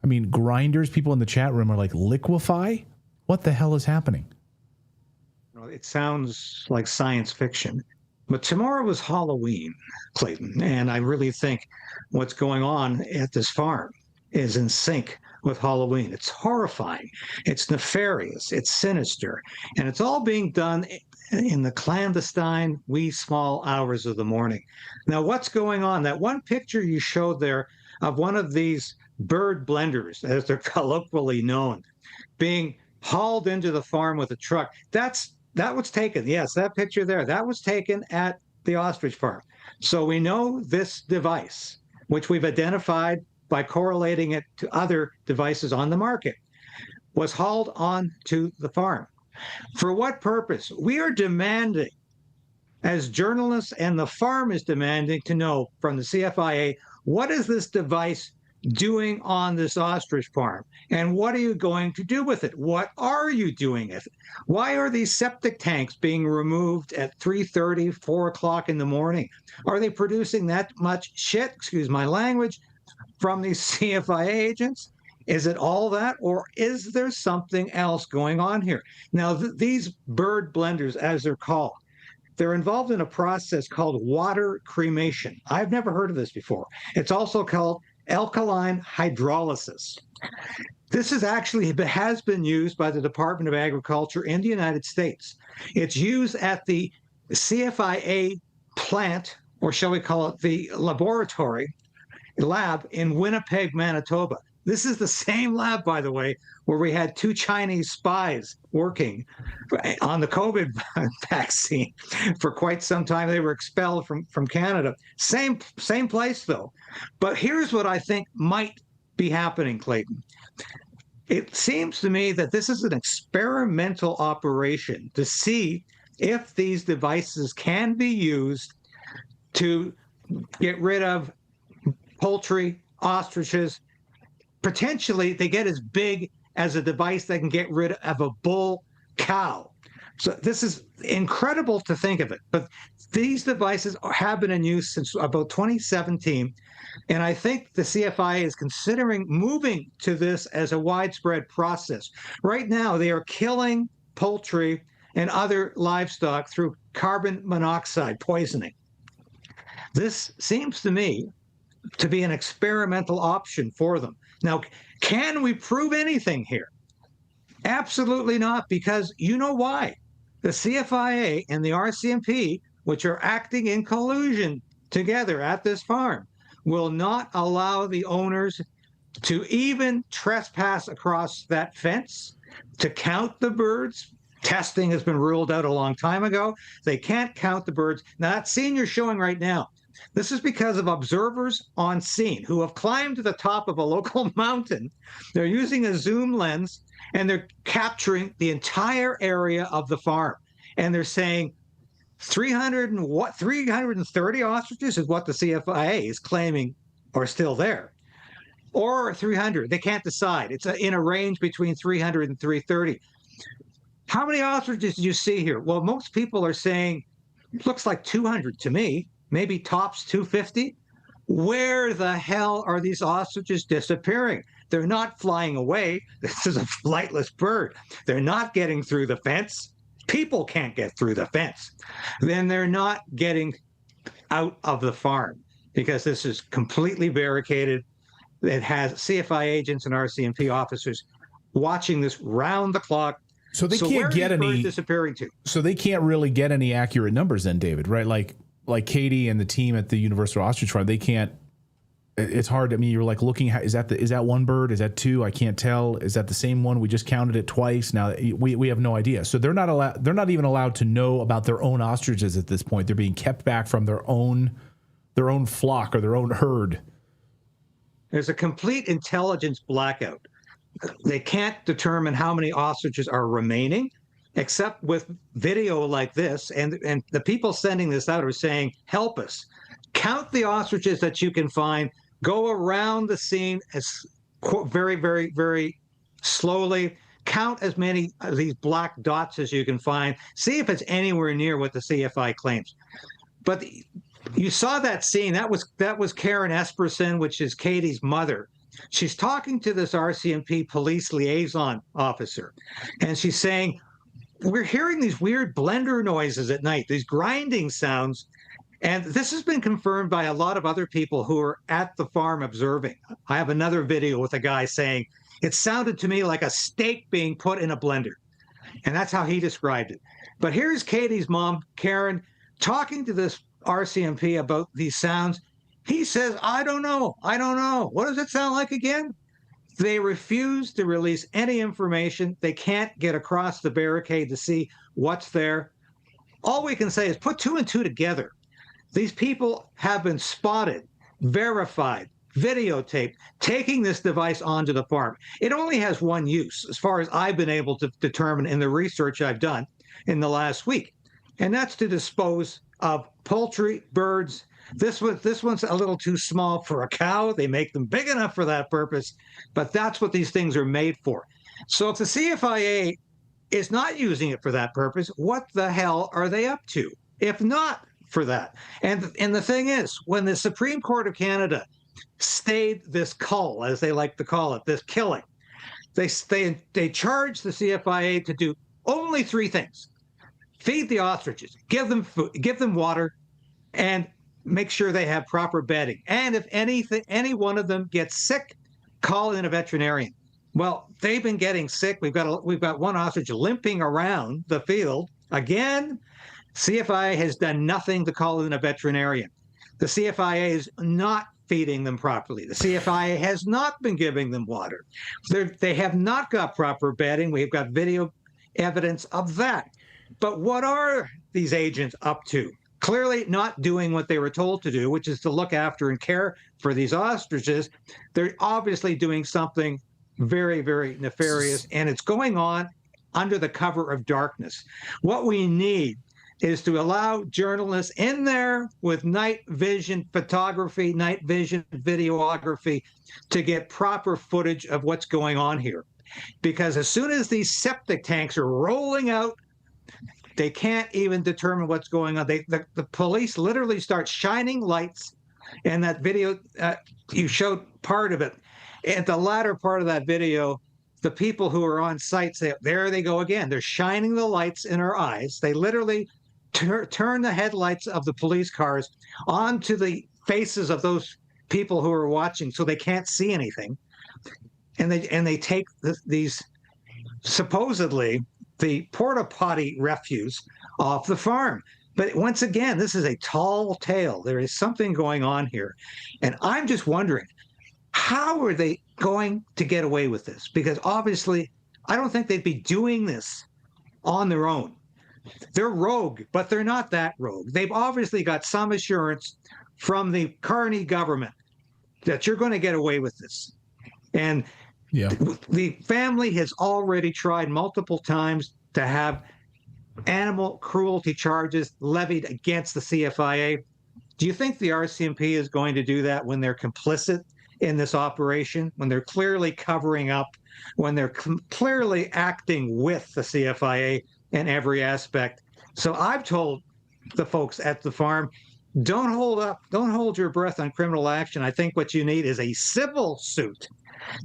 I mean, grinders, people in the chat room are like, liquefy? What the hell is happening? It sounds like science fiction, but tomorrow is Halloween, Clayton, and I really think what's going on at this farm is in sync with Halloween. It's horrifying, it's nefarious, it's sinister, and it's all being done in the clandestine, wee small hours of the morning. Now, what's going on? That one picture you showed there of one of these bird blenders, as they're colloquially known, being hauled into the farm with a truck, that was taken. Yes, that picture there, that was taken at the ostrich farm. So we know this device, which we've identified by correlating it to other devices on the market, was hauled on to the farm. For what purpose? We are demanding, as journalists and the farm is demanding, to know from the CFIA, what is this device doing on this ostrich farm? And what are you going to do with it? What are you doing with it? Why are these septic tanks being removed at 3:30, 4 o'clock in the morning? Are they producing that much shit, excuse my language, from these CFIA agents? Is it all that, or is there something else going on here? Now, these bird blenders, as they're called, they're involved in a process called water cremation. I've never heard of this before. It's also called alkaline hydrolysis. This is actually has been used by the Department of Agriculture in the United States. It's used at the CFIA plant, or shall we call it the lab in Winnipeg, Manitoba. This is the same lab, by the way, where we had 2 Chinese spies working on the COVID vaccine for quite some time. They were expelled from Canada. Same place, though. But here's what I think might be happening, Clayton. It seems to me that this is an experimental operation to see if these devices can be used to get rid of poultry, ostriches. Potentially, they get as big as a device that can get rid of a bull cow. So this is incredible to think of it. But these devices have been in use since about 2017. And I think the CFIA is considering moving to this as a widespread process. Right now, they are killing poultry and other livestock through carbon monoxide poisoning. This seems to me to be an experimental option for them. Now, can we prove anything here? Absolutely not, because you know why. The CFIA and the RCMP, which are acting in collusion together at this farm, will not allow the owners to even trespass across that fence, to count the birds. Testing has been ruled out a long time ago. They can't count the birds. Now, that scene you're showing right now, this is because of observers on scene who have climbed to the top of a local mountain. They're using a zoom lens, and they're capturing the entire area of the farm. And they're saying 330 ostriches is what the CFIA is claiming are still there. Or 300. They can't decide. It's in a range between 300 and 330. How many ostriches do you see here? Well, most people are saying, looks like 200 to me. Maybe tops 250. Where the hell are these ostriches disappearing? They're not flying away. This is a flightless bird. They're not getting through the fence. People can't get through the fence. Then they're not getting out of the farm because this is completely barricaded. It has CFI agents and RCMP officers watching this round the clock. So they can't get any disappearing to. So they can't really get any accurate numbers then, David, right? Like Katie and the team at the Universal Ostrich Farm, they can't. It's hard. I mean, you're like looking. Is that one bird? Is that 2? I can't tell. Is that the same one? We just counted it twice. Now we have no idea. So they're not allowed. They're not even allowed to know about their own ostriches at this point. They're being kept back from their own flock or their own herd. There's a complete intelligence blackout. They can't determine how many ostriches are remaining, except with video like this. And the people sending this out are saying, help us. Count the ostriches that you can find. Go around the scene as very, very, very slowly. Count as many of these black dots as you can find. See if it's anywhere near what the CFI claims. But you saw that scene. That was Karen Esperson, which is Katie's mother. She's talking to this RCMP police liaison officer, and she's saying, we're hearing these weird blender noises at night, these grinding sounds. And this has been confirmed by a lot of other people who are at the farm observing. I have another video with a guy saying, it sounded to me like a steak being put in a blender. And that's how he described it. But here's Katie's mom, Karen, talking to this RCMP about these sounds. He says, I don't know. What does it sound like again? They refuse to release any information. They can't get across the barricade to see what's there. All we can say is put 2 and 2 together. These people have been spotted, verified, videotaped, taking this device onto the farm. It only has one use, as far as I've been able to determine in the research I've done in the last week, and that's to dispose of poultry, birds. This one's a little too small for a cow. They make them big enough for that purpose, but that's what these things are made for. So if the CFIA is not using it for that purpose, what the hell are they up to, if not for that? And the thing is, when the Supreme Court of Canada stayed this cull, as they like to call it, this killing, they charged the CFIA to do only 3 things: feed the ostriches, give them food, give them water, and make sure they have proper bedding. And if any one of them gets sick, call in a veterinarian. Well, they've been getting sick. We've got one ostrich limping around the field. Again, CFIA has done nothing to call in a veterinarian. The CFIA is not feeding them properly. The CFIA has not been giving them water. They have not got proper bedding. We've got video evidence of that. But what are these agents up to? Clearly not doing what they were told to do, which is to look after and care for these ostriches. They're obviously doing something very, very nefarious, and it's going on under the cover of darkness. What we need is to allow journalists in there with night vision photography, night vision videography, to get proper footage of what's going on here. Because as soon as these septic tanks are rolling out, they can't even determine what's going on. The police literally start shining lights, and that video, you showed part of it. At the latter part of that video, the people who are on site say, there they go again. They're shining the lights in our eyes. They literally turn the headlights of the police cars onto the faces of those people who are watching so they can't see anything. And they take these supposedly the porta potty refuse off the farm. But once again, this is a tall tale. There is something going on here. And I'm just wondering, how are they going to get away with this? Because obviously, I don't think they'd be doing this on their own. They're rogue, but they're not that rogue. They've obviously got some assurance from the Carney government that you're going to get away with this. And yeah, the family has already tried multiple times to have animal cruelty charges levied against the CFIA. Do you think the RCMP is going to do that when they're complicit in this operation, when they're clearly covering up, when they're clearly acting with the CFIA in every aspect? So I've told the folks at the farm, don't hold your breath on criminal action. I think what you need is a civil suit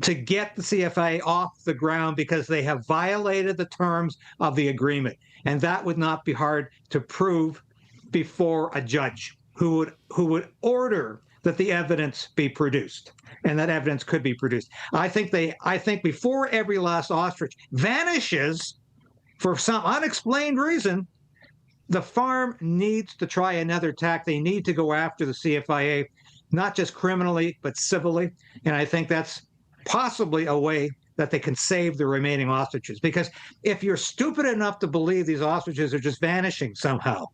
to get the CFIA off the ground because they have violated the terms of the agreement. And that would not be hard to prove before a judge who would order that the evidence be produced, and that evidence could be produced. I think before every last ostrich vanishes for some unexplained reason, the farm needs to try another tack. They need to go after the CFIA, not just criminally, but civilly. And I think that's possibly a way that they can save the remaining ostriches. Because if you're stupid enough to believe these ostriches are just vanishing somehow,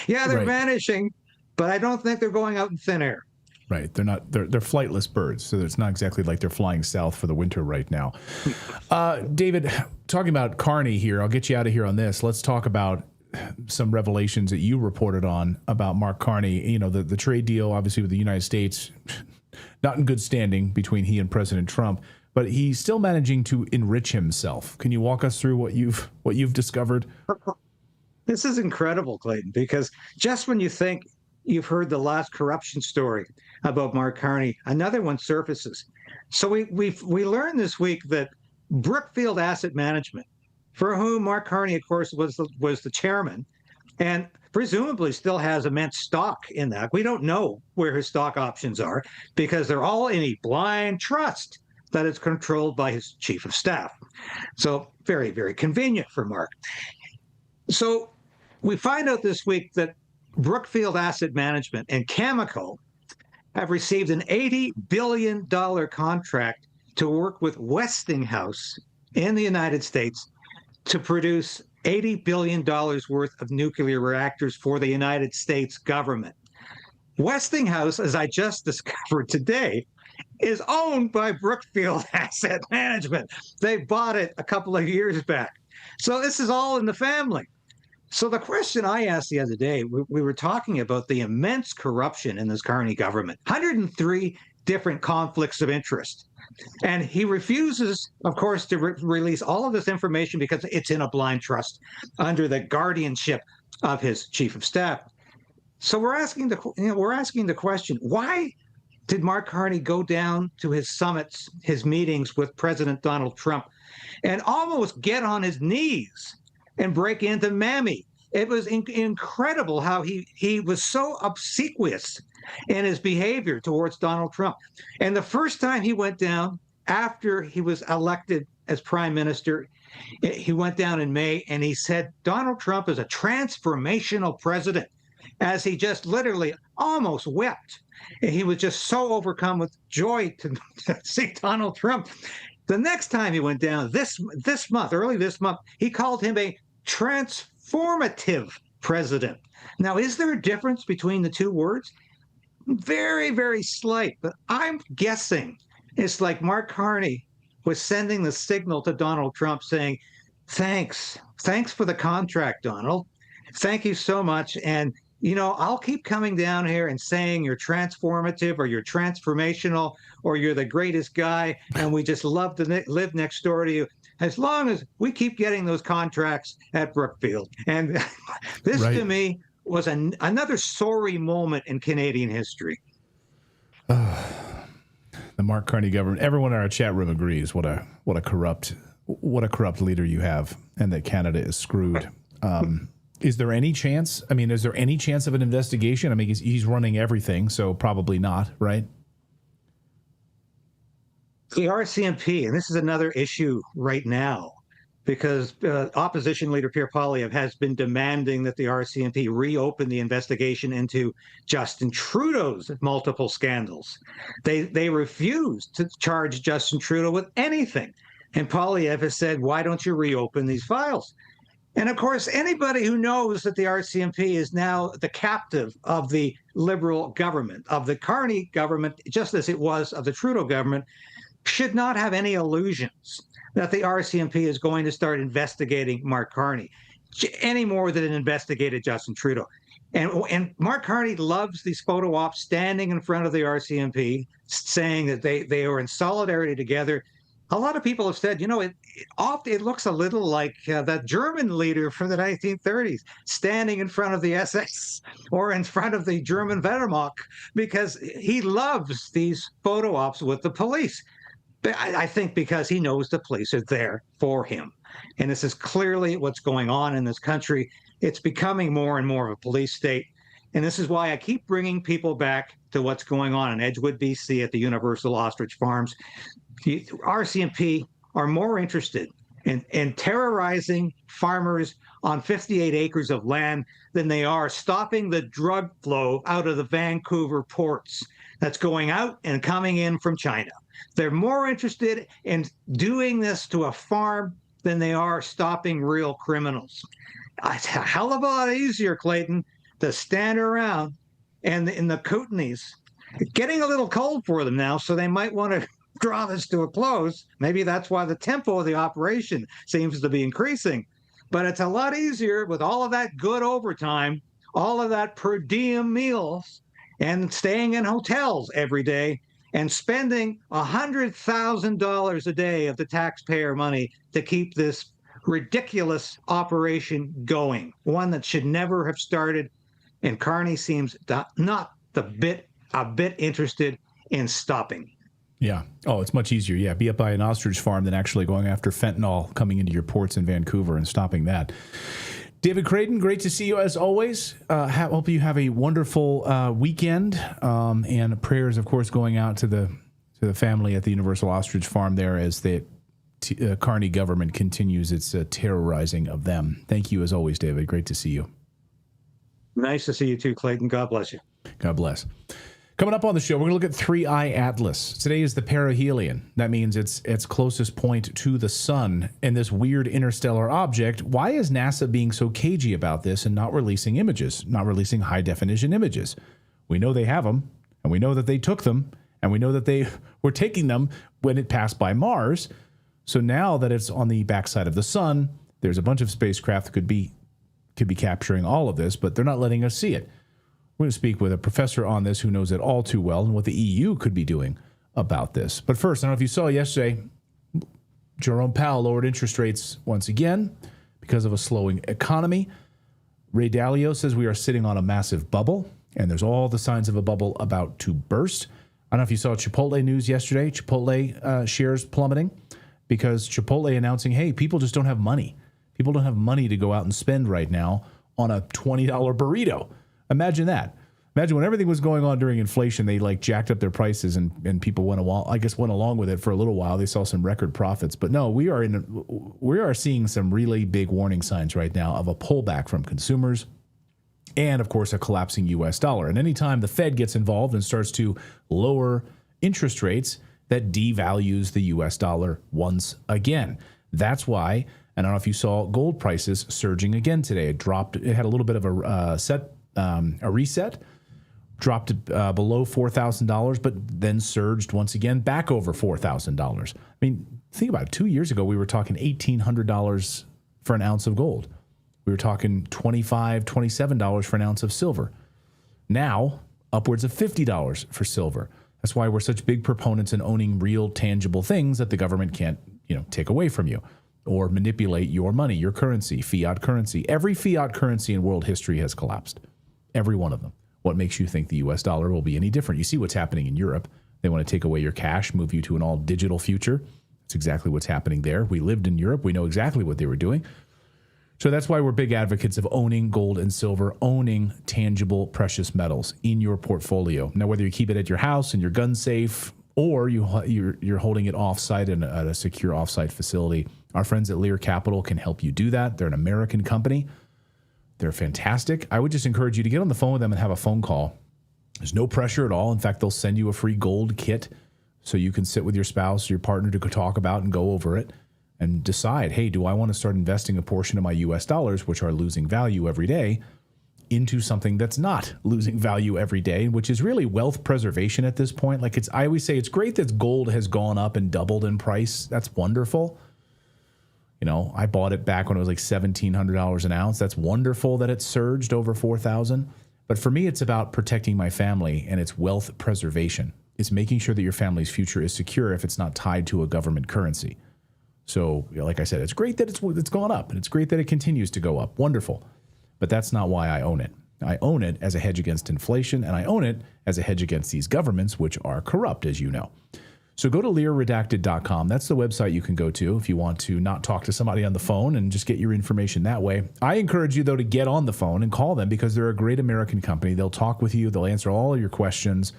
yeah, they're vanishing, but I don't think they're going out in thin air. Right. They're not. They're flightless birds, so it's not exactly like they're flying south for the winter right now. David, talking about Carney here, I'll get you out of here on this. Let's talk about some revelations that you reported on about Mark Carney. You know, the trade deal, obviously, with the United States, not in good standing between he and President Trump, but he's still managing to enrich himself. Can you walk us through what you've discovered? This is incredible, Clayton, because just when you think you've heard the last corruption story about Mark Carney, another one surfaces. So we learned this week that Brookfield Asset Management, for whom Mark Carney, of course, was the chairman, and presumably still has immense stock in that. We don't know where his stock options are because they're all in a blind trust that is controlled by his chief of staff. So very, very convenient for Mark. So we find out this week that Brookfield Asset Management and Cameco have received an $80 billion contract to work with Westinghouse in the United States to produce $80 billion worth of nuclear reactors for the United States government. Westinghouse, as I just discovered today, is owned by Brookfield Asset Management. They bought it a couple of years back. So this is all in the family. So the question I asked the other day, we were talking about the immense corruption in this Carney government, 103 different conflicts of interest. And he refuses, of course, to release all of this information because it's in a blind trust under the guardianship of his chief of staff. So we're asking the question, why did Mark Carney go down to his summits, his meetings with President Donald Trump, and almost get on his knees and break into Mammy? It was incredible how he was so obsequious in his behavior towards Donald Trump. And the first time he went down, after he was elected as prime minister, he went down in May and he said Donald Trump is a transformational president, as he just literally almost wept. And he was just so overcome with joy to see Donald Trump. The next time he went down, early this month, he called him a transformative president. Now, is there a difference between the two words? Very, very slight, but I'm guessing it's like Mark Carney was sending the signal to Donald Trump saying, thanks for the contract, Donald. Thank you so much. And, I'll keep coming down here and saying you're transformative or you're transformational or you're the greatest guy and we just love to live next door to you, as long as we keep getting those contracts at Brookfield. And this, to me, was another sorry moment in Canadian history. The Mark Carney government. Everyone in our chat room agrees. What a corrupt leader you have, and that Canada is screwed. Is there any chance? I mean, is there any chance of an investigation? I mean, he's running everything, so probably not, right? The RCMP, and this is another issue right now, because opposition leader Pierre Poilievre has been demanding that the RCMP reopen the investigation into Justin Trudeau's multiple scandals. They refused to charge Justin Trudeau with anything. And Poilievre has said, why don't you reopen these files? And of course, anybody who knows that the RCMP is now the captive of the Liberal government, of the Carney government, just as it was of the Trudeau government, should not have any illusions that the RCMP is going to start investigating Mark Carney any more than it investigated Justin Trudeau. And Mark Carney loves these photo ops standing in front of the RCMP, saying that they are in solidarity together. A lot of people have said, it looks a little like that German leader from the 1930s standing in front of the SS or in front of the German Wehrmacht, because he loves these photo ops with the police. I think because he knows the police are there for him. And this is clearly what's going on in this country. It's becoming more and more of a police state. And this is why I keep bringing people back to what's going on in Edgewood, BC at the Universal Ostrich Farms. The RCMP are more interested in terrorizing farmers on 58 acres of land than they are stopping the drug flow out of the Vancouver ports that's going out and coming in from China. They're more interested in doing this to a farm than they are stopping real criminals. It's a hell of a lot easier, Clayton, to stand around and in the Kootenays. It's getting a little cold for them now, so they might want to draw this to a close. Maybe that's why the tempo of the operation seems to be increasing. But it's a lot easier with all of that good overtime, all of that per diem meals, and staying in hotels every day and spending $100,000 a day of the taxpayer money to keep this ridiculous operation going, one that should never have started. And Carney seems not a bit interested in stopping. Yeah. Oh, it's much easier. Yeah. Be up by an ostrich farm than actually going after fentanyl coming into your ports in Vancouver and stopping that. David Creighton, great to see you as always. Hope you have a wonderful weekend. And prayers, of course, going out to the family at the Universal Ostrich Farm there as the Carney government continues its terrorizing of them. Thank you as always, David. Great to see you. Nice to see you too, Clayton. God bless you. God bless. Coming up on the show, we're going to look at 3I Atlas. Today is the perihelion. That means it's closest point to the sun and this weird interstellar object. Why is NASA being so cagey about this and not releasing images, not releasing high-definition images? We know they have them, and we know that they took them, and we know that they were taking them when it passed by Mars. So now that it's on the backside of the sun, there's a bunch of spacecraft that could be capturing all of this, but they're not letting us see it. We're going to speak with a professor on this who knows it all too well and what the EU could be doing about this. But first, I don't know if you saw yesterday, Jerome Powell lowered interest rates once again because of a slowing economy. Ray Dalio says we are sitting on a massive bubble, and there's all the signs of a bubble about to burst. I don't know if you saw Chipotle news yesterday. Chipotle shares plummeting because Chipotle announcing, hey, people just don't have money. People don't have money to go out and spend right now on a $20 burrito. Imagine that. Imagine when everything was going on during inflation, they like jacked up their prices and people went along with it for a little while. They saw some record profits. But no, we are seeing some really big warning signs right now of a pullback from consumers and, of course, a collapsing U.S. dollar. And anytime the Fed gets involved and starts to lower interest rates, that devalues the U.S. dollar once again. That's why, and I don't know if you saw gold prices surging again today. It dropped. It had a little bit of a reset, dropped below $4,000, but then surged once again back over $4,000. I mean, think about it. 2 years ago, we were talking $1,800 for an ounce of gold. We were talking $25, $27 for an ounce of silver. Now, upwards of $50 for silver. That's why we're such big proponents in owning real, tangible things that the government can't, take away from you or manipulate your money, your currency, fiat currency. Every fiat currency in world history has collapsed. Every one of them. What makes you think the U.S. dollar will be any different? You see what's happening in Europe. They want to take away your cash, move you to an all-digital future. That's exactly what's happening there. We lived in Europe. We know exactly what they were doing. So that's why we're big advocates of owning gold and silver, owning tangible precious metals in your portfolio. Now, whether you keep it at your house in your gun safe or you're holding it offsite at a secure offsite facility, our friends at Lear Capital can help you do that. They're an American company. They're fantastic. I would just encourage you to get on the phone with them and have a phone call. There's no pressure at all. In fact, they'll send you a free gold kit so you can sit with your spouse or your partner to talk about and go over it and decide, hey, do I want to start investing a portion of my U.S. dollars, which are losing value every day, into something that's not losing value every day, which is really wealth preservation at this point. I always say it's great that gold has gone up and doubled in price. That's wonderful. I bought it back when it was like $1,700 an ounce. That's wonderful that it surged over $4,000. But for me, it's about protecting my family and it's wealth preservation. It's making sure that your family's future is secure if it's not tied to a government currency. So, like I said, it's great that it's gone up and it's great that it continues to go up. Wonderful. But that's not why I own it. I own it as a hedge against inflation, and I own it as a hedge against these governments, which are corrupt, as you know. So go to learredacted.com. That's the website you can go to if you want to not talk to somebody on the phone and just get your information that way. I encourage you, though, to get on the phone and call them because they're a great American company. They'll talk with you. They'll answer all of your questions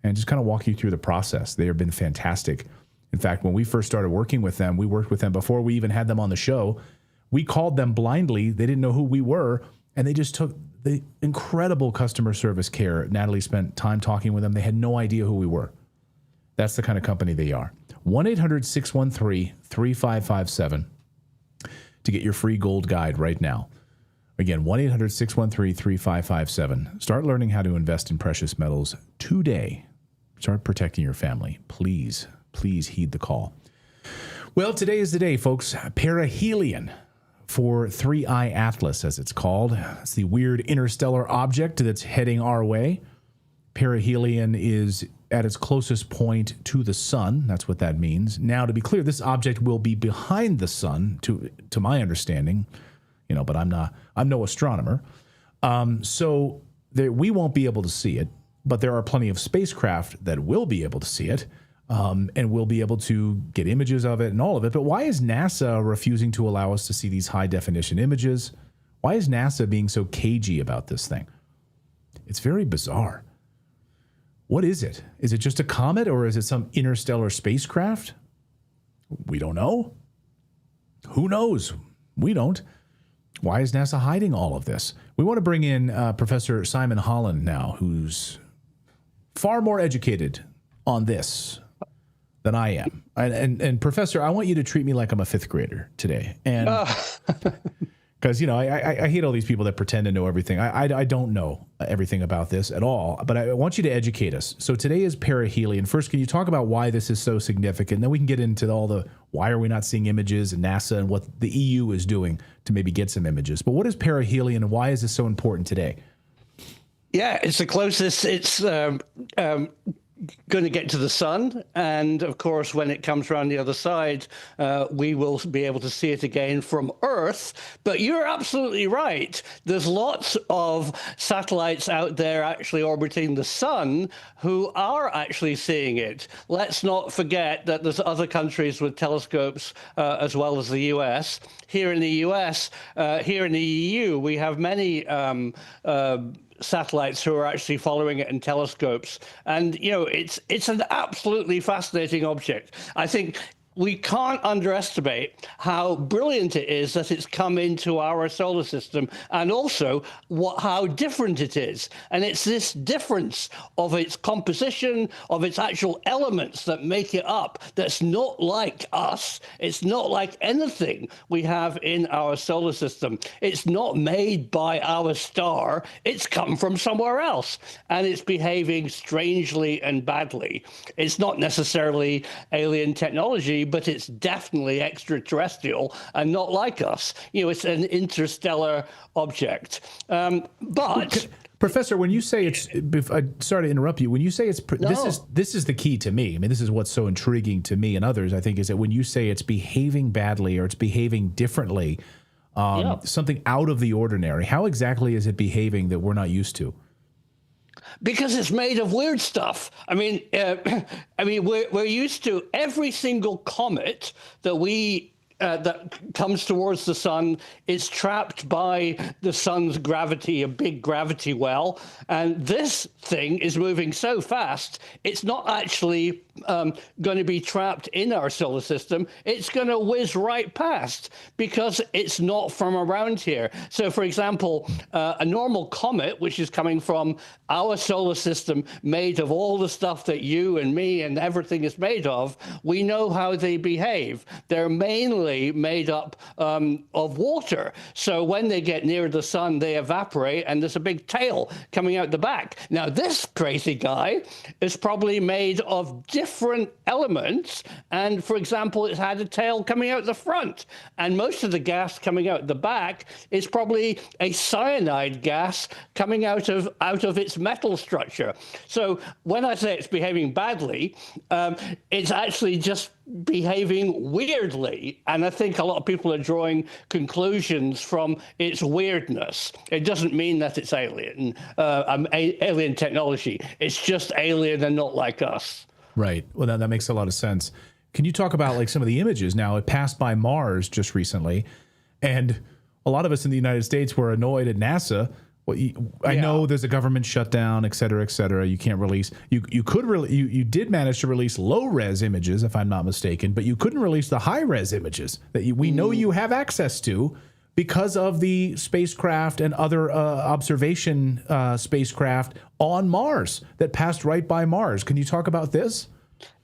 and just kind of walk you through the process. They have been fantastic. In fact, when we first started working with them, we worked with them before we even had them on the show. We called them blindly. They didn't know who we were, and they just took the incredible customer service care. Natalie spent time talking with them. They had no idea who we were. That's the kind of company they are. 1-800-613-3557 to get your free gold guide right now. Again, 1-800-613-3557. Start learning how to invest in precious metals today. Start protecting your family. Please, please heed the call. Well, today is the day, folks. Perihelion for 3I Atlas, as it's called. It's the weird interstellar object that's heading our way. perihelion is at its closest point to the sun. That's what that means. Now, to be clear, this object will be behind the sun, to my understanding. But I'm no astronomer. So we won't be able to see it, but there are plenty of spacecraft that will be able to see it, and will be able to get images of it and all of it. But why is NASA refusing to allow us to see these high definition images? Why is NASA being so cagey about this thing? It's very bizarre. What is it? Is it just a comet, or is it some interstellar spacecraft? We don't know. Who knows? We don't. Why is NASA hiding all of this? We want to bring in Professor Simon Holland now, who's far more educated on this than I am. And Professor, I want you to treat me like I'm a fifth grader today. And because, I hate all these people that pretend to know everything. I don't know everything about this at all, but I want you to educate us. So today is perihelion. First, can you talk about why this is so significant? Then we can get into all the why are we not seeing images and NASA and what the EU is doing to maybe get some images. But what is perihelion and why is this so important today? Yeah, it's the closest it's going to get to the sun. And of course, when it comes around the other side, we will be able to see it again from Earth. But you're absolutely right. There's lots of satellites out there actually orbiting the sun who are actually seeing it. Let's not forget that there's other countries with telescopes as well as the US. Here in the US, here in the EU, we have many satellites who are actually following it in telescopes. And, it's an absolutely fascinating object. I think we can't underestimate how brilliant it is that it's come into our solar system, and also how different it is. And it's this difference of its composition, of its actual elements that make it up, that's not like us. It's not like anything we have in our solar system. It's not made by our star. It's come from somewhere else, and it's behaving strangely and badly. It's not necessarily alien technology, but it's definitely extraterrestrial and not like us. It's an interstellar object. But Professor, when you say it's, sorry to interrupt you. When you say it's, this is the key to me. I mean, this is what's so intriguing to me and others. I think is that when you say it's behaving badly or it's behaving differently, something out of the ordinary. How exactly is it behaving that we're not used to? Because it's made of weird stuff. I mean, we're used to every single comet that comes towards the sun is trapped by the sun's gravity, a big gravity well. And this thing is moving so fast, it's not actually going to be trapped in our solar system. It's going to whiz right past because it's not from around here. So, for example, a normal comet, which is coming from our solar system, made of all the stuff that you and me and everything is made of, we know how they behave. They're mainly made up of water. So when they get near the sun, they evaporate, and there's a big tail coming out the back. Now, this crazy guy is probably made of different elements. And for example, it's had a tail coming out the front. And most of the gas coming out the back is probably a cyanide gas coming out of its metal structure. So when I say it's behaving badly, it's actually just behaving weirdly. And I think a lot of people are drawing conclusions from its weirdness. It doesn't mean that it's alien, alien technology. It's just alien and not like us. Right. Well, that makes a lot of sense. Can you talk about like some of the images? Now, it passed by Mars just recently, and a lot of us in the United States were annoyed at NASA. Well, I know there's a government shutdown, et cetera, et cetera. You can't release. You did manage to release low res images, if I'm not mistaken, but you couldn't release the high res images that we know you have access to because of the spacecraft and other observation spacecraft on Mars that passed right by Mars. Can you talk about this?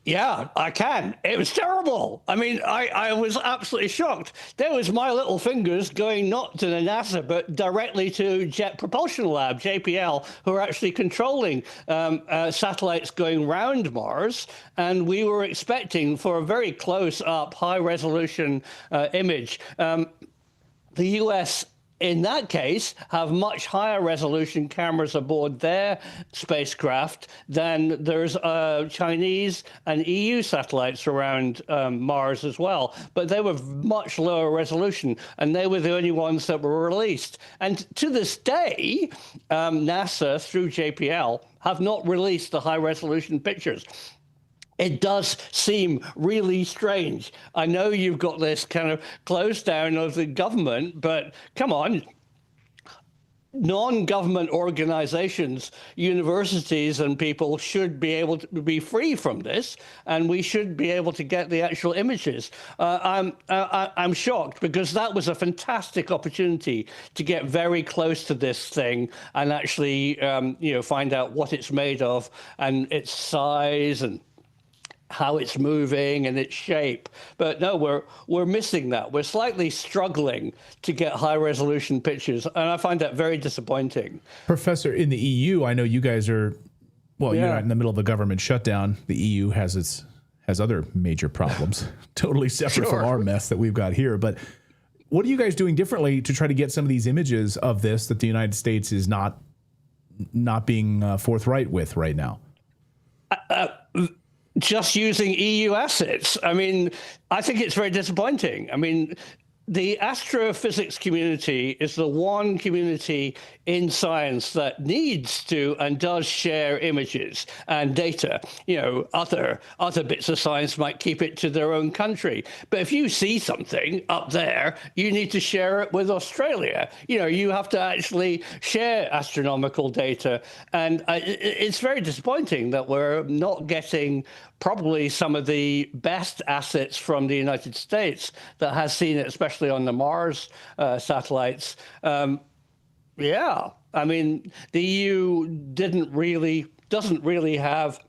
Yeah, I can. It was terrible. I mean, I was absolutely shocked. There was my little fingers going not to the NASA, but directly to Jet Propulsion Lab, JPL, who are actually controlling satellites going round Mars. And we were expecting for a very close-up, high-resolution image. The U.S. in that case, have much higher resolution cameras aboard their spacecraft than there's Chinese and EU satellites around Mars as well. But they were much lower resolution, and they were the only ones that were released. And to this day, NASA, through JPL, have not released the high-resolution pictures. It does seem really strange. I know you've got this kind of close down of the government, but come on. Non-government organizations, universities, and people should be able to be free from this, and we should be able to get the actual images. I'm shocked, because that was a fantastic opportunity to get very close to this thing and actually, find out what it's made of and its size and how it's moving and its shape. But no, we're missing that. We're slightly struggling to get high resolution pictures, and I find that very disappointing. Professor, in the EU, I know you guys are, well, you're not in the middle of a government shutdown. The EU has other major problems, totally separate from our mess that we've got here. But what are you guys doing differently to try to get some of these images of this that the United States is not being forthright with right now? Just using EU assets. I mean, I think it's very disappointing. I mean, the astrophysics community is the one community in science that needs to and does share images and data. Other bits of science might keep it to their own country. But if you see something up there, you need to share it with Australia. You have to actually share astronomical data. And it's very disappointing that we're not getting probably some of the best assets from the United States that has seen it, especially on the Mars satellites. I mean, the EU doesn't really have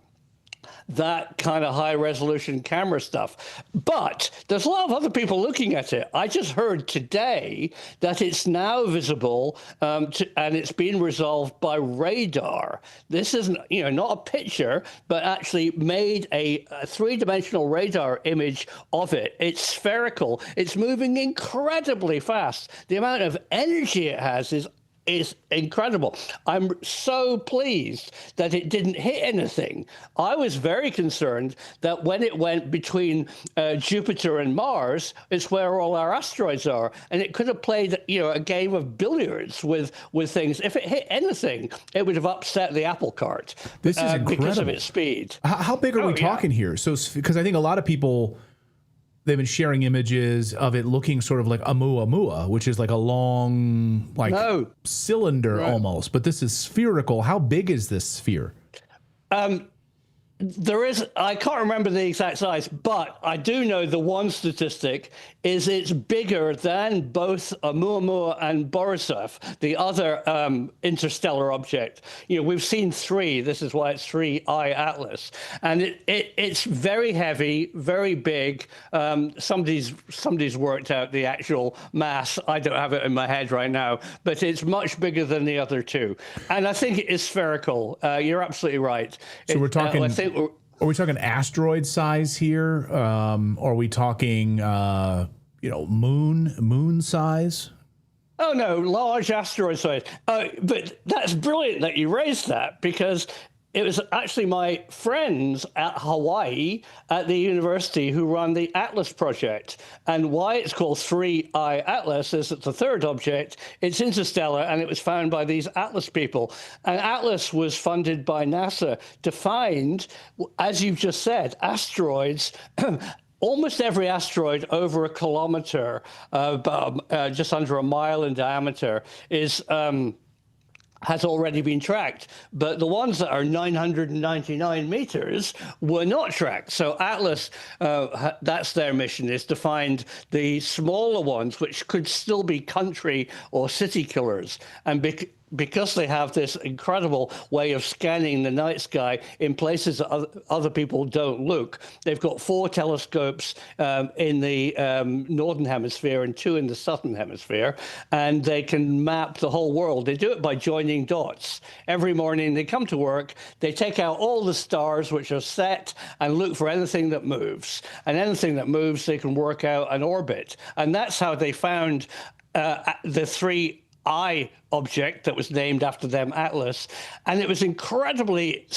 that kind of high resolution camera stuff. But there's a lot of other people looking at it. I just heard today that it's now visible and it's been resolved by radar. This isn't, not a picture, but actually made a three-dimensional radar image of it. It's spherical. It's moving incredibly fast. The amount of energy it has is incredible. I'm so pleased that it didn't hit anything. I was very concerned that when it went between Jupiter and Mars, it's where all our asteroids are, and it could have played, a game of billiards with things. If it hit anything, it would have upset the apple cart. This is incredible because of its speed. How big are we talking here? So, because I think a lot of people, they've been sharing images of it looking sort of like Oumuamua, which is like a long, cylinder almost. But this is spherical. How big is this sphere? I can't remember the exact size, but I do know the one statistic is it's bigger than both Oumuamua and Borisov, the other interstellar object. We've seen 3. This is why it's 3I Atlas. And it's very heavy, very big. Somebody's worked out the actual mass. I don't have it in my head right now, but it's much bigger than the other 2. And I think it is spherical. You're absolutely right. So we're talking... Are we talking asteroid size here? Are we talking, moon size? Oh, no, large asteroid size. But that's brilliant that you raised that, because it was actually my friends at Hawaii at the university who run the Atlas project. And why it's called 3I Atlas is it's the third object. It's interstellar, and it was found by these Atlas people. And Atlas was funded by NASA to find, as you've just said, asteroids. Almost every asteroid over a kilometer, just under a mile in diameter, has already been tracked, but the ones that are 999 meters were not tracked. So Atlas, that's their mission, is to find the smaller ones, which could still be country or city killers. And because they have this incredible way of scanning the night sky in places that other people don't look, they've got 4 telescopes in the northern hemisphere and 2 in the southern hemisphere, and they can map the whole world. They do it by joining dots. Every morning they come to work, they take out all the stars which are set and look for anything that moves. And anything that moves, they can work out an orbit. And that's how they found the 3I object that was named after them, Atlas, and it was incredibly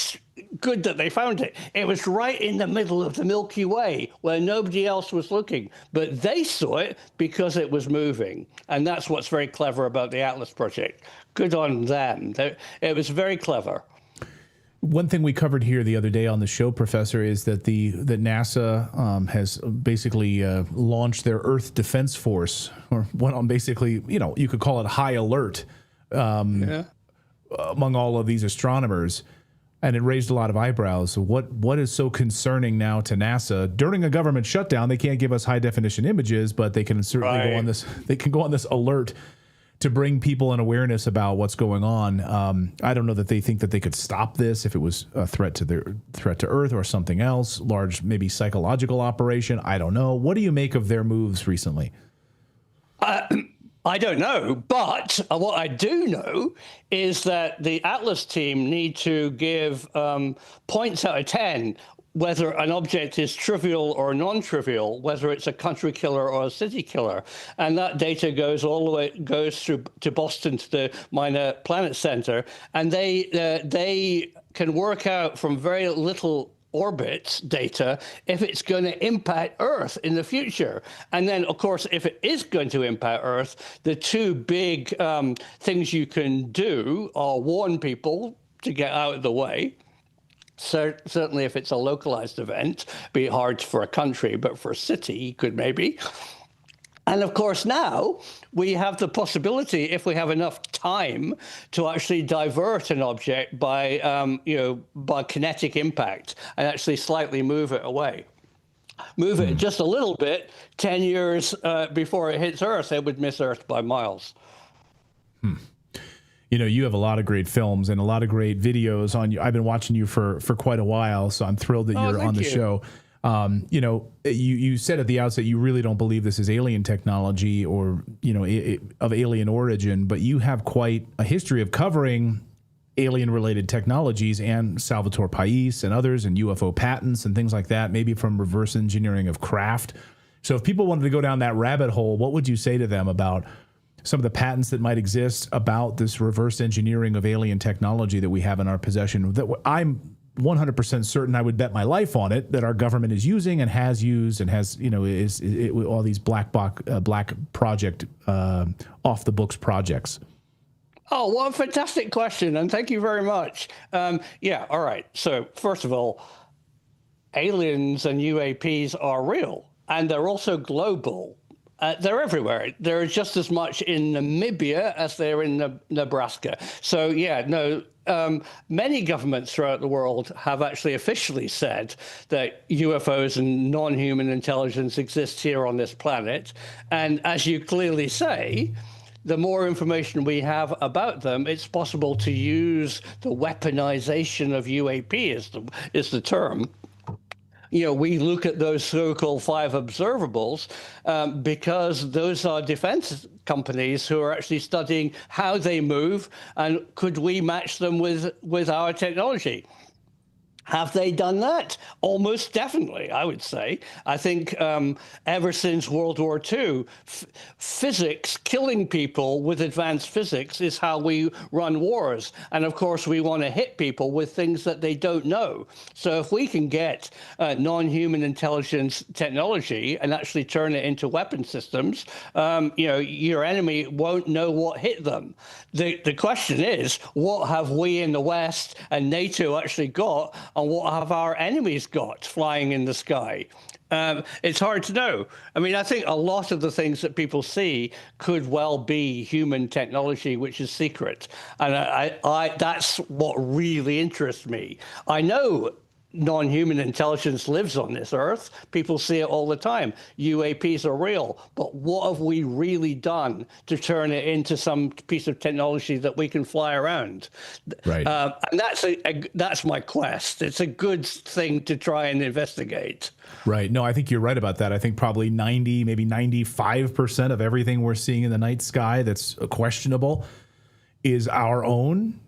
good that they found it. It was right in the middle of the Milky Way where nobody else was looking, but they saw it because it was moving. And that's what's very clever about the Atlas project. Good on them. It was very clever. One thing we covered here the other day on the show, Professor, is that that NASA has basically launched their Earth Defense Force, or went on basically, you could call it high alert among all of these astronomers. And it raised a lot of eyebrows. What is so concerning now to NASA during a government shutdown? They can't give us high definition images, but they can certainly go on this. They can go on this alert to bring people an awareness about what's going on. I don't know that they think that they could stop this if it was a threat to Earth or something else, large maybe psychological operation. I don't know. What do you make of their moves recently? I don't know, but what I do know is that the Atlas team need to give points out of 10 whether an object is trivial or non-trivial, whether it's a country killer or a city killer. And that data goes through to Boston to the Minor Planet Center, and they can work out from very little orbit data if it's going to impact Earth in the future. And then, of course, if it is going to impact Earth, the two big things you can do are warn people to get out of the way. Certainly if it's a localized event, be hard for a country, but for a city, you could maybe. And of course, now we have the possibility, if we have enough time, to actually divert an object by kinetic impact and actually slightly move it away. Move it just a little bit, 10 years before it hits Earth, it would miss Earth by miles. You have a lot of great films and a lot of great videos on you. I've been watching you for quite a while, so I'm thrilled that you're on the show. You said at the outset you really don't believe this is alien technology or, of alien origin, but you have quite a history of covering alien-related technologies and Salvatore Pais and others and UFO patents and things like that, maybe from reverse engineering of craft. So if people wanted to go down that rabbit hole, what would you say to them about some of the patents that might exist about this reverse engineering of alien technology that we have in our possession? That I'm 100% certain, I would bet my life on it, that our government is using and has used and has, all these black project, off the books projects. Oh, what a fantastic question. And thank you very much. All right. So first of all, aliens and UAPs are real, and they're also global. They're everywhere. They're just as much in Namibia as they're in Nebraska. So, many governments throughout the world have actually officially said that UFOs and non-human intelligence exist here on this planet. And as you clearly say, the more information we have about them, it's possible to use the weaponization of UAP is the term. We look at those so-called 5 observables because those are defense companies who are actually studying how they move and could we match them with our technology. Have they done that? Almost definitely, I would say. I think ever since World War II, physics, killing people with advanced physics is how we run wars. And of course, we want to hit people with things that they don't know. So if we can get non-human intelligence technology and actually turn it into weapon systems, your enemy won't know what hit them. The question is, what have we in the West and NATO actually got, and what have our enemies got flying in the sky? It's hard to know. I mean, I think a lot of the things that people see could well be human technology, which is secret. And I that's what really interests me. I know non-human intelligence lives on this Earth. People see it all the time. UAPs are real, but what have we really done to turn it into some piece of technology that we can fly around? Right. And that's my quest. It's a good thing to try and investigate. Right. No, I think you're right about that. I think probably 90, maybe 95% of everything we're seeing in the night sky that's questionable is our own.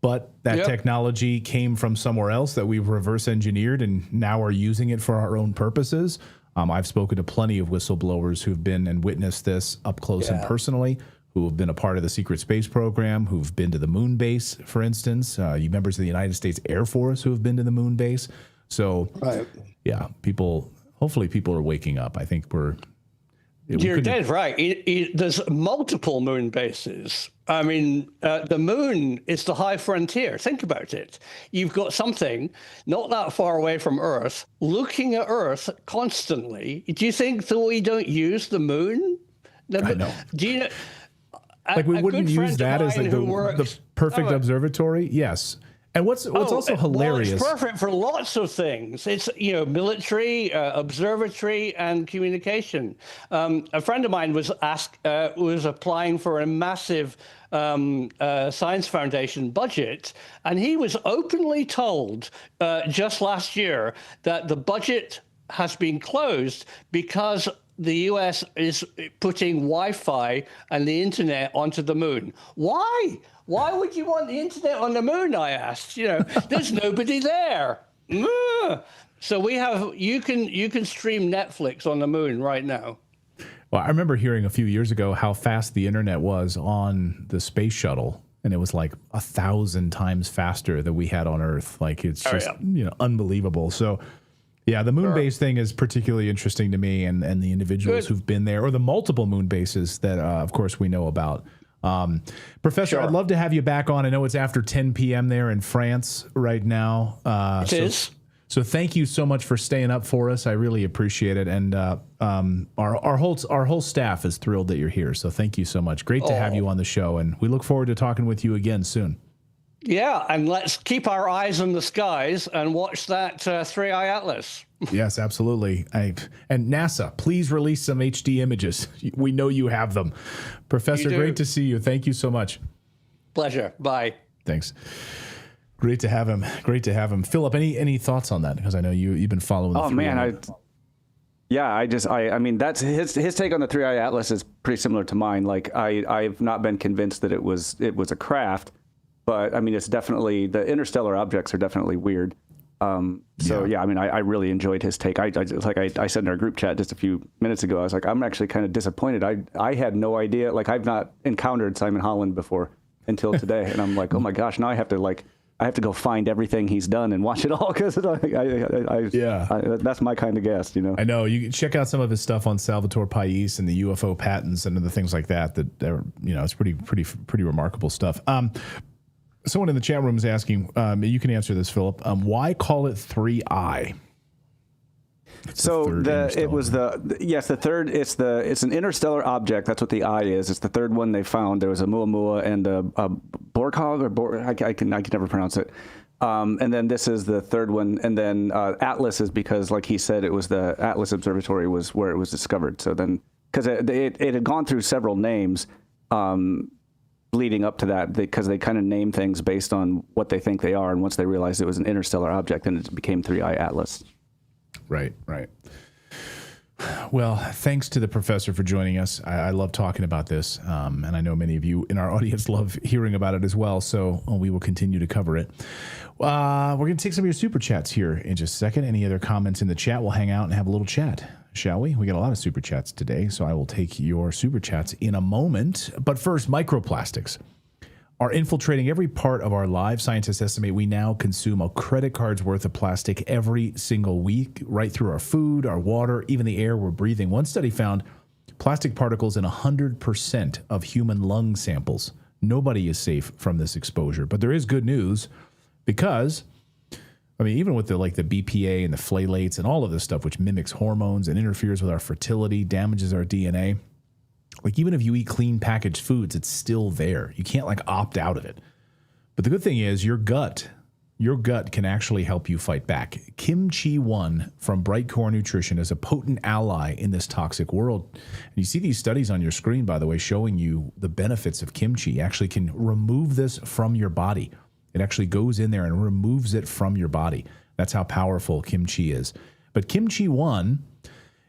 But that technology came from somewhere else that we've reverse engineered and now are using it for our own purposes. I've spoken to plenty of whistleblowers who've been and witnessed this up close and personally, who have been a part of the secret space program, who've been to the moon base, for instance. You members of the United States Air Force who have been to the moon base. So, yeah, hopefully people are waking up. I think you're dead right. There's multiple moon bases. I mean, the moon is the high frontier. Think about it. You've got something not that far away from Earth, looking at Earth constantly. Do you think that we don't use the moon? I know. Do you know? Like we wouldn't use that as like the perfect observatory? Yes. And what's also hilarious? Well, it's perfect for lots of things. It's, military, observatory, and communication. A friend of mine was applying for a massive Science Foundation budget, and he was openly told just last year that the budget has been closed because the U.S. is putting Wi-Fi and the internet onto the moon. Why? Why would you want the internet on the moon? I asked. There's nobody there. So you can stream Netflix on the moon right now. Well, I remember hearing a few years ago how fast the internet was on the space shuttle, and it was like 1,000 times faster than we had on Earth. Like it's just unbelievable. So. Yeah, the moon base thing is particularly interesting to me, and the individuals who've been there, or the multiple moon bases that, of course, we know about. Professor, I'd love to have you back on. I know it's after 10 p.m. there in France right now. It is. So thank you so much for staying up for us. I really appreciate it, and our whole staff is thrilled that you're here. So thank you so much. Great to have you on the show, and we look forward to talking with you again soon. Yeah, and let's keep our eyes on the skies and watch that 3i Atlas. Yes, absolutely. And NASA, please release some HD images. We know you have them. Professor, great to see you. Thank you so much. Pleasure. Bye. Thanks. Great to have him. Philip, any thoughts on that? Because I know you've been following. Oh man, I mean that's his take on the 3i Atlas is pretty similar to mine. Like I've not been convinced that it was a craft. But I mean, it's definitely, the interstellar objects are definitely weird. I mean, I really enjoyed his take. I said in our group chat just a few minutes ago, I was like, I'm actually kind of disappointed. I had no idea. Like, I've not encountered Simon Holland before until today, and I'm like, oh my gosh, now I have to go find everything he's done and watch it all because that's my kind of guest, I know. You can check out some of his stuff on Salvatore Pais and the UFO patents and the things like that. It's pretty remarkable stuff. Someone in the chat room is asking, you can answer this, Philip. Why call it 3i? It's the third. It's an interstellar object. That's what the I is. It's the third one they found. There was a Muamua and a Borkhog I can never pronounce it. And then this is the third one. And then Atlas is because, like he said, it was the Atlas Observatory was where it was discovered. So then, because it had gone through several names. Leading up to that, because they kind of name things based on what they think they are, and once they realized it was an interstellar object, then it became 3i Atlas. Right. Well, thanks to the professor for joining us. I love talking about this, and I know many of you in our audience love hearing about it as well, so we will continue to cover it. We're going to take some of your super chats here in just a second. Any other comments in the chat, we'll hang out and have a little chat. Shall we? We got a lot of super chats today, so I will take your super chats in a moment. But first, microplastics are infiltrating every part of our lives. Scientists estimate we now consume a credit card's worth of plastic every single week, right through our food, our water, even the air we're breathing. One study found plastic particles in 100% of human lung samples. Nobody is safe from this exposure. But there is good news because, I mean, even with the BPA and the phthalates and all of this stuff, which mimics hormones and interferes with our fertility, damages our DNA. Like, even if you eat clean packaged foods, it's still there. You can't opt out of it. But the good thing is your gut can actually help you fight back. Kimchi 1 from Brightcore Nutrition is a potent ally in this toxic world. And you see these studies on your screen, by the way, showing you the benefits of kimchi. You actually can remove this from your body. It actually goes in there and removes it from your body. That's how powerful kimchi is. But Kimchi 1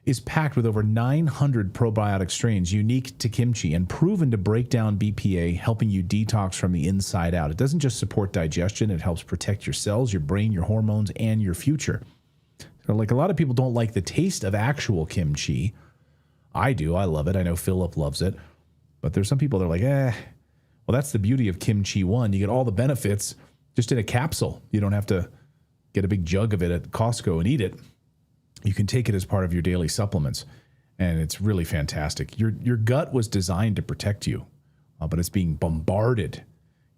is packed with over 900 probiotic strains unique to kimchi and proven to break down BPA, helping you detox from the inside out. It doesn't just support digestion, it helps protect your cells, your brain, your hormones, and your future. So like a lot of people don't like the taste of actual kimchi. I do. I love it. I know Philip loves it. But there's some people that are like, well, that's the beauty of Kimchi One. You get all the benefits just in a capsule. You don't have to get a big jug of it at Costco and eat it. You can take it as part of your daily supplements. And it's really fantastic. Your gut was designed to protect you, but it's being bombarded.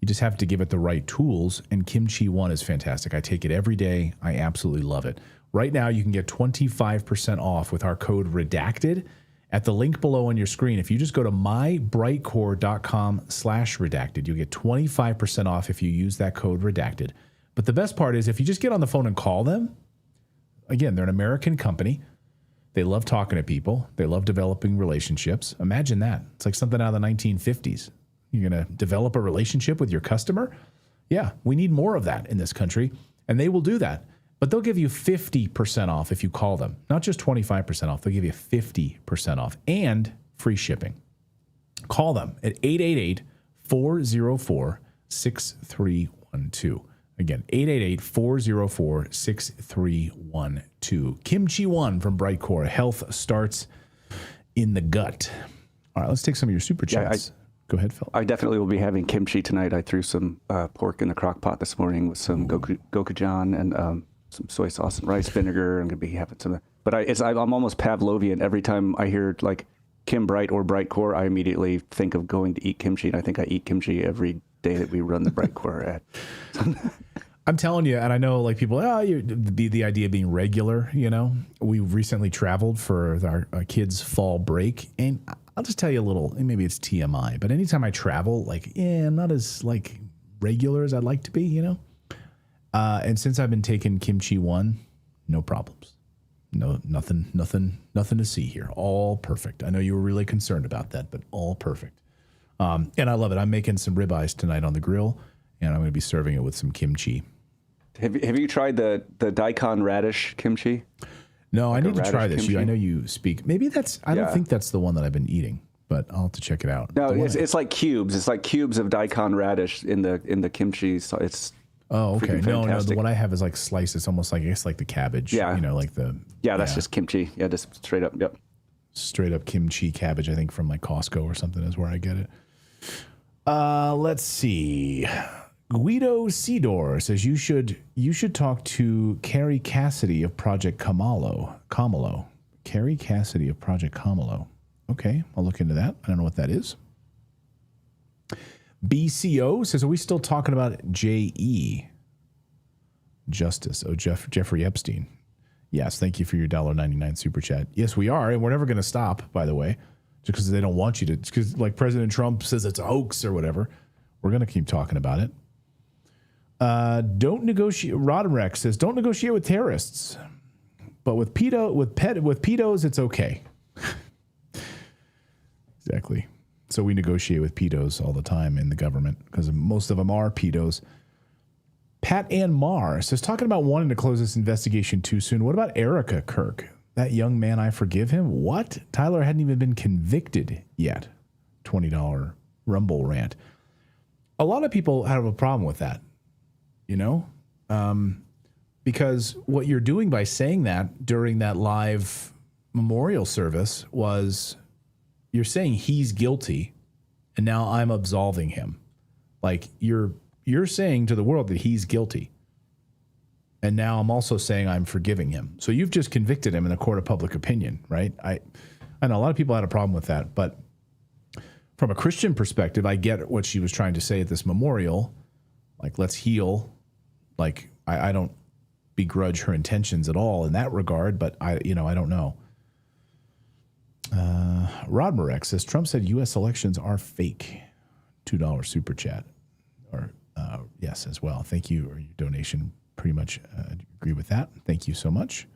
You just have to give it the right tools. And Kimchi One is fantastic. I take it every day. I absolutely love it. Right now, you can get 25% off with our code REDACTED at the link below on your screen. If you just go to mybrightcore.com/redacted, you'll get 25% off if you use that code REDACTED. But the best part is if you just get on the phone and call them, again, they're an American company. They love talking to people. They love developing relationships. Imagine that. It's like something out of the 1950s. You're going to develop a relationship with your customer? Yeah, we need more of that in this country, and they will do that. But they'll give you 50% off if you call them. Not just 25% off. They'll give you 50% off and free shipping. Call them at 888-404-6312. Again, 888-404-6312. Kimchi One from Brightcore. Health starts in the gut. All right, let's take some of your super chats. Go ahead, Phil. I definitely will be having kimchi tonight. I threw some pork in the crock pot this morning with some gochujang and some soy sauce and rice vinegar. I'm going to be having some. But I'm almost Pavlovian. Every time I hear like Kim Bright or Brightcore, I immediately think of going to eat kimchi. And I think I eat kimchi every day that we run the Brightcore ad. I'm telling you, and I know like people, the idea of being regular, you know, we recently traveled for our kids' fall break. And I'll just tell you a little, maybe it's TMI, but anytime I travel, like, I'm not as like regular as I'd like to be, you know? And since I've been taking Kimchi One, no problems. No, nothing to see here. All perfect. I know you were really concerned about that, but all perfect. And I love it. I'm making some ribeyes tonight on the grill, and I'm going to be serving it with some kimchi. Have you tried the daikon radish kimchi? No, I need to try this. Kimchi? I know you speak. Maybe that's. I don't think that's the one that I've been eating, but I'll have to check it out. No, it's like cubes. It's like cubes of daikon radish in the kimchi. So it's. Oh, okay. No, fantastic. the one I have is like sliced. It's almost like, I guess, like the cabbage. Yeah. You know, like the. Yeah, that's just kimchi. Yeah, just straight up. Yep. Straight up kimchi cabbage. I think from like Costco or something is where I get it. Let's see. Guido Sidor says you should talk to Carrie Cassidy of Project Kamalo. Carrie Cassidy of Project Kamalo. Okay, I'll look into that. I don't know what that is. BCO says, are we still talking about J.E. Justice? Oh, Jeffrey Epstein. Yes, thank you for your $1.99 super chat. Yes, we are, and we're never going to stop, by the way, just because they don't want you to. Because like President Trump says it's a hoax or whatever. We're going to keep talking about it. Don't negotiate. Roddenrex says, don't negotiate with terrorists, but with pedos, it's okay. Exactly. So we negotiate with pedos all the time in the government because most of them are pedos. Pat Ann Marr says, talking about wanting to close this investigation too soon. What about Erica Kirk? That young man, I forgive him. What? Tyler hadn't even been convicted yet. $20 Rumble rant. A lot of people have a problem with that, you know, because what you're doing by saying that during that live memorial service was you're saying he's guilty and now I'm absolving him. Like you're saying to the world that he's guilty. And now I'm also saying I'm forgiving him. So you've just convicted him in a court of public opinion, right? I know a lot of people had a problem with that, but from a Christian perspective, I get what she was trying to say at this memorial. Like, let's heal. Like, I don't begrudge her intentions at all in that regard, but I don't know. Rod Marek says, Trump said U.S. elections are fake. $2 super chat. Or yes, as well. Thank you. Or your donation. Pretty much agree with that. Thank you so much.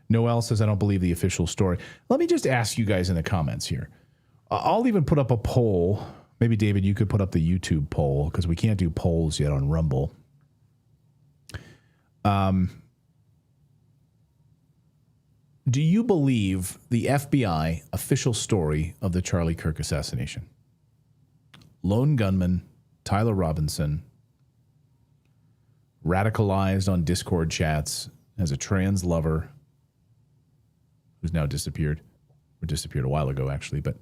Noel says, I don't believe the official story. Let me just ask you guys in the comments here. I'll even put up a poll. Maybe, David, you could put up the YouTube poll because we can't do polls yet on Rumble. Do you believe the FBI official story of the Charlie Kirk assassination? Lone gunman, Tyler Robinson, radicalized on Discord chats, has a trans lover who's now disappeared, or disappeared a while ago, actually. But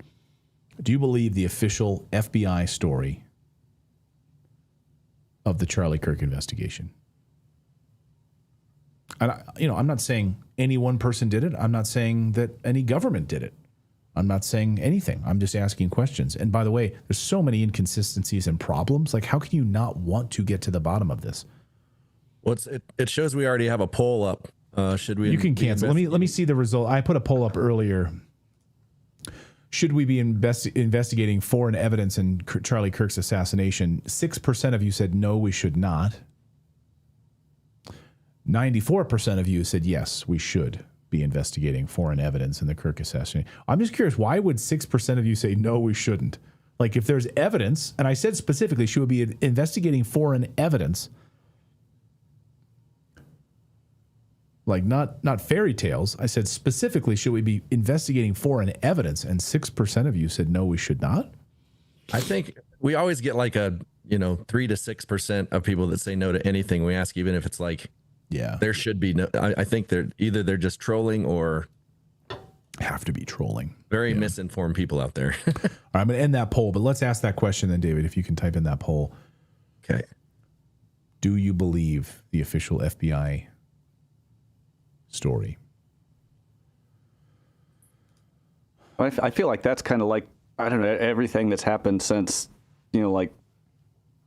do you believe the official FBI story of the Charlie Kirk investigation? And I'm not saying any one person did it. I'm not saying that any government did it. I'm not saying anything. I'm just asking questions. And by the way, there's so many inconsistencies and problems. Like, how can you not want to get to the bottom of this? Well, it shows we already have a poll up. Should we? You can cancel. Let me see the result. I put a poll up earlier. Should we be investigating foreign evidence in Charlie Kirk's assassination? 6% of you said no, we should not. 94% of you said yes, we should be investigating foreign evidence in the Kirk assassination. I'm just curious, why would 6% of you say no, we shouldn't? Like, if there's evidence, and I said specifically, should we be investigating foreign evidence? Like, not fairy tales. I said specifically, should we be investigating foreign evidence? And 6% of you said no, we should not. I think we always get like 3 to 6% of people that say no to anything we ask, even if it's like, yeah, there should be no. I think they're just trolling or have to be trolling. Very misinformed people out there. All right, I'm going to end that poll, but let's ask that question then, David, if you can type in that poll. Okay. Do you believe the official FBI story? I feel like that's kind of like, I don't know, everything that's happened since, like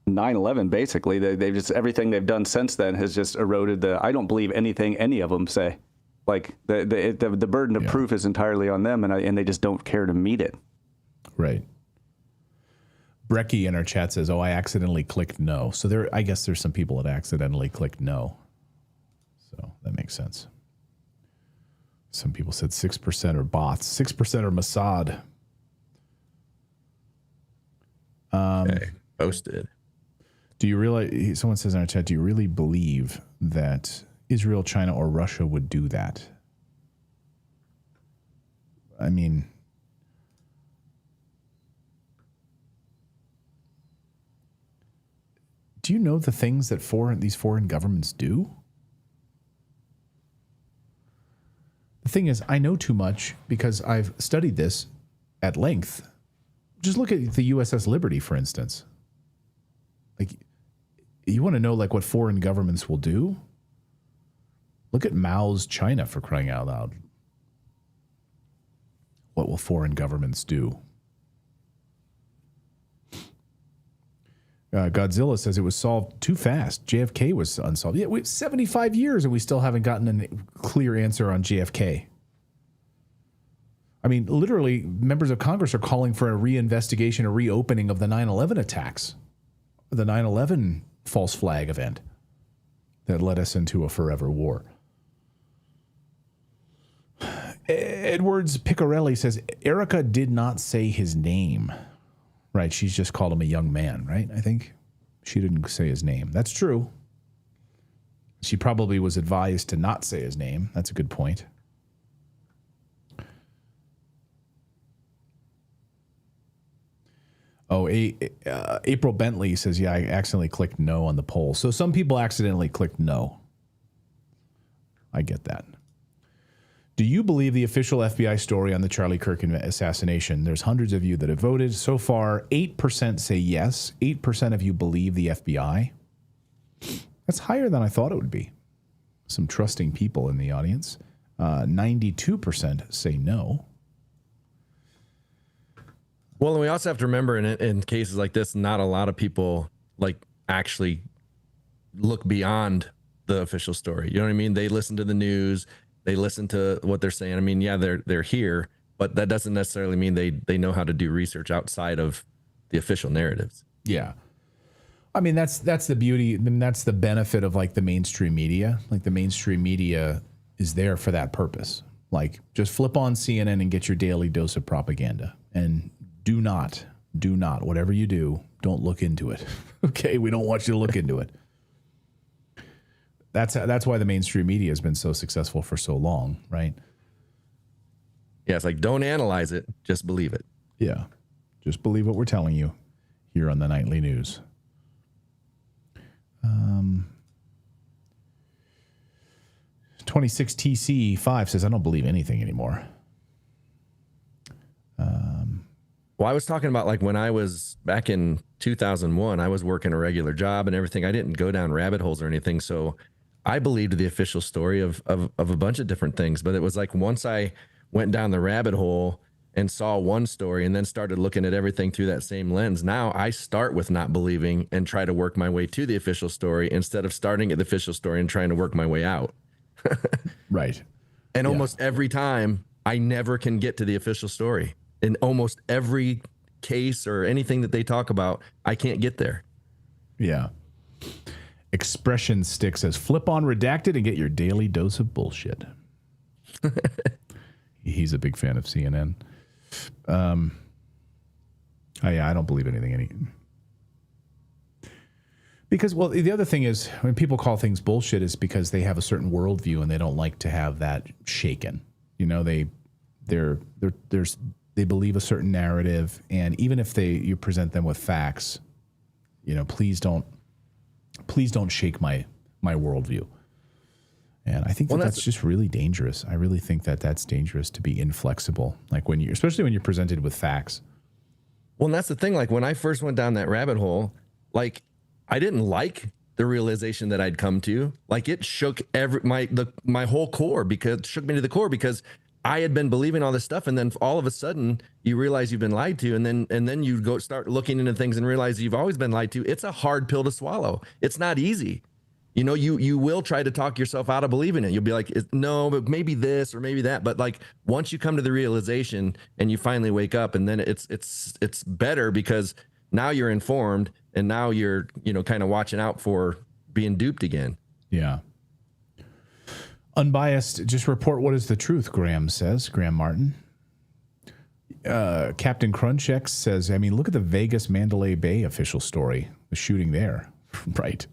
9/11, basically. They've just, everything they've done since then has just eroded I don't believe anything any of them say. Like, the burden of proof is entirely on them, and they just don't care to meet it. Right. Brecky in our chat says, I accidentally clicked no. So I guess there's some people that accidentally clicked no. So that makes sense. Some people said 6% are bots. 6% are Mossad. Okay. Posted. Do you realize, someone says in our chat, do you really believe that Israel, China, or Russia would do that? I mean, do you know the things that these foreign governments do? The thing is, I know too much because I've studied this at length. Just look at the USS Liberty, for instance. Like, you want to know like what foreign governments will do? Look at Mao's China, for crying out loud. What will foreign governments do? Godzilla says it was solved too fast. JFK was unsolved. Yeah, 75 years and we still haven't gotten a clear answer on JFK. I mean, literally, members of Congress are calling for a reinvestigation, a reopening of the 9/11 attacks, the 9/11 false flag event that led us into a forever war. Edwards Picarelli says Erica did not say his name. Right, she's just called him a young man, right? I think she didn't say his name. That's true. She probably was advised to not say his name. That's a good point. Oh, April Bentley says, yeah, I accidentally clicked no on the poll. So some people accidentally clicked no. I get that. Do you believe the official FBI story on the Charlie Kirk assassination? There's hundreds of you that have voted. So far, 8% say yes. 8% of you believe the FBI. That's higher than I thought it would be. Some trusting people in the audience. 92% say no. Well, and we also have to remember in cases like this, not a lot of people like actually look beyond the official story. You know what I mean? They listen to the news. They listen to what they're saying. I mean, yeah, they're here, but that doesn't necessarily mean they know how to do research outside of the official narratives. Yeah. I mean, that's the beauty. I mean, that's the benefit of like the mainstream media. Like the mainstream media is there for that purpose. Like just flip on CNN and get your daily dose of propaganda. And do not, whatever you do, don't look into it. Okay. We don't want you to look into it. That's why the mainstream media has been so successful for so long, right? Yeah, it's like, don't analyze it, just believe it. Yeah, just believe what we're telling you here on the Nightly News. 26 TC5 says, I don't believe anything anymore. Well, I was talking about like when I was back in 2001, I was working a regular job and everything. I didn't go down rabbit holes or anything. So I believed the official story of a bunch of different things. But it was like once I went down the rabbit hole and saw one story and then started looking at everything through that same lens, now I start with not believing and try to work my way to the official story instead of starting at the official story and trying to work my way out. Right. And almost every time I never can get to the official story. In almost every case or anything that they talk about, I can't get there. Yeah. Expression Stick says, flip on Redacted and get your daily dose of bullshit. He's a big fan of CNN. I don't believe anything. Because, well, the other thing is when people call things bullshit is because they have a certain worldview and they don't like to have that shaken. You know, they believe a certain narrative, and even if you present them with facts, you know, please don't shake my worldview. And I think that's just really dangerous. I really think that's dangerous to be inflexible, like especially when you're presented with facts. Well, and that's the thing. Like when I first went down that rabbit hole, like I didn't like the realization that I'd come to. Like it shook my whole core, because it shook me to the core, because I had been believing all this stuff, and then all of a sudden you realize you've been lied to, and then you go start looking into things and realize you've always been lied to. It's a hard pill to swallow. It's not easy. You know, you will try to talk yourself out of believing it. You'll be like, no, but maybe this or maybe that. But like once you come to the realization and you finally wake up, and then it's better because now you're informed, and now you're, you know, kind of watching out for being duped again. Yeah. Unbiased, just report what is the truth, Graham says. Graham Martin. Captain Crunchex says, I mean, look at the Vegas Mandalay Bay official story, the shooting there. Right.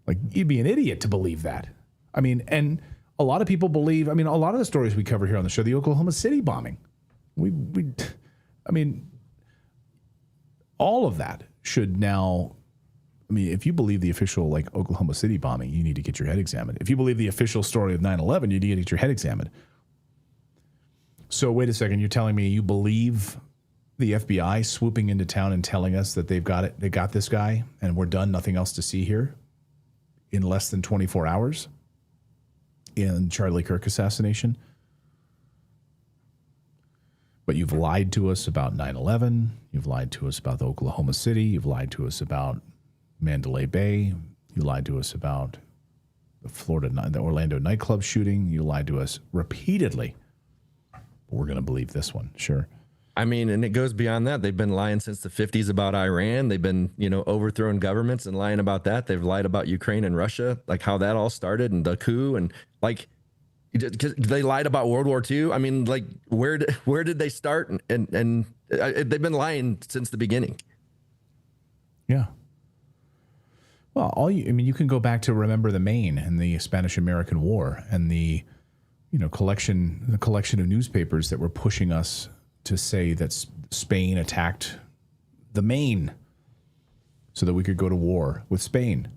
Like, you'd be an idiot to believe that. I mean, and a lot of people believe, I mean, a lot of the stories we cover here on the show, the Oklahoma City bombing, I mean, all of that should now, I mean, if you believe the official, like, Oklahoma City bombing, you need to get your head examined. If you believe the official story of 9/11, you need to get your head examined. So wait a second, you're telling me you believe the FBI swooping into town and telling us that they got this guy, and we're done, nothing else to see here in less than 24 hours in Charlie Kirk assassination? But you've lied to us about 9/11. You've lied to us about the Oklahoma City. You've lied to us about Mandalay Bay. You lied to us about the Orlando nightclub shooting. You lied to us repeatedly. We're going to believe this one. Sure. I mean, and it goes beyond that. They've been lying since the 50s about Iran. They've been, you know, overthrowing governments and lying about that. They've lied about Ukraine and Russia, like how that all started, and the coup, and like they lied about World War II. I mean, like where did they start? And they've been lying since the beginning. Yeah. Well, you can go back to Remember the Maine and the Spanish-American War and the collection of newspapers that were pushing us to say that Spain attacked the Maine so that we could go to war with Spain.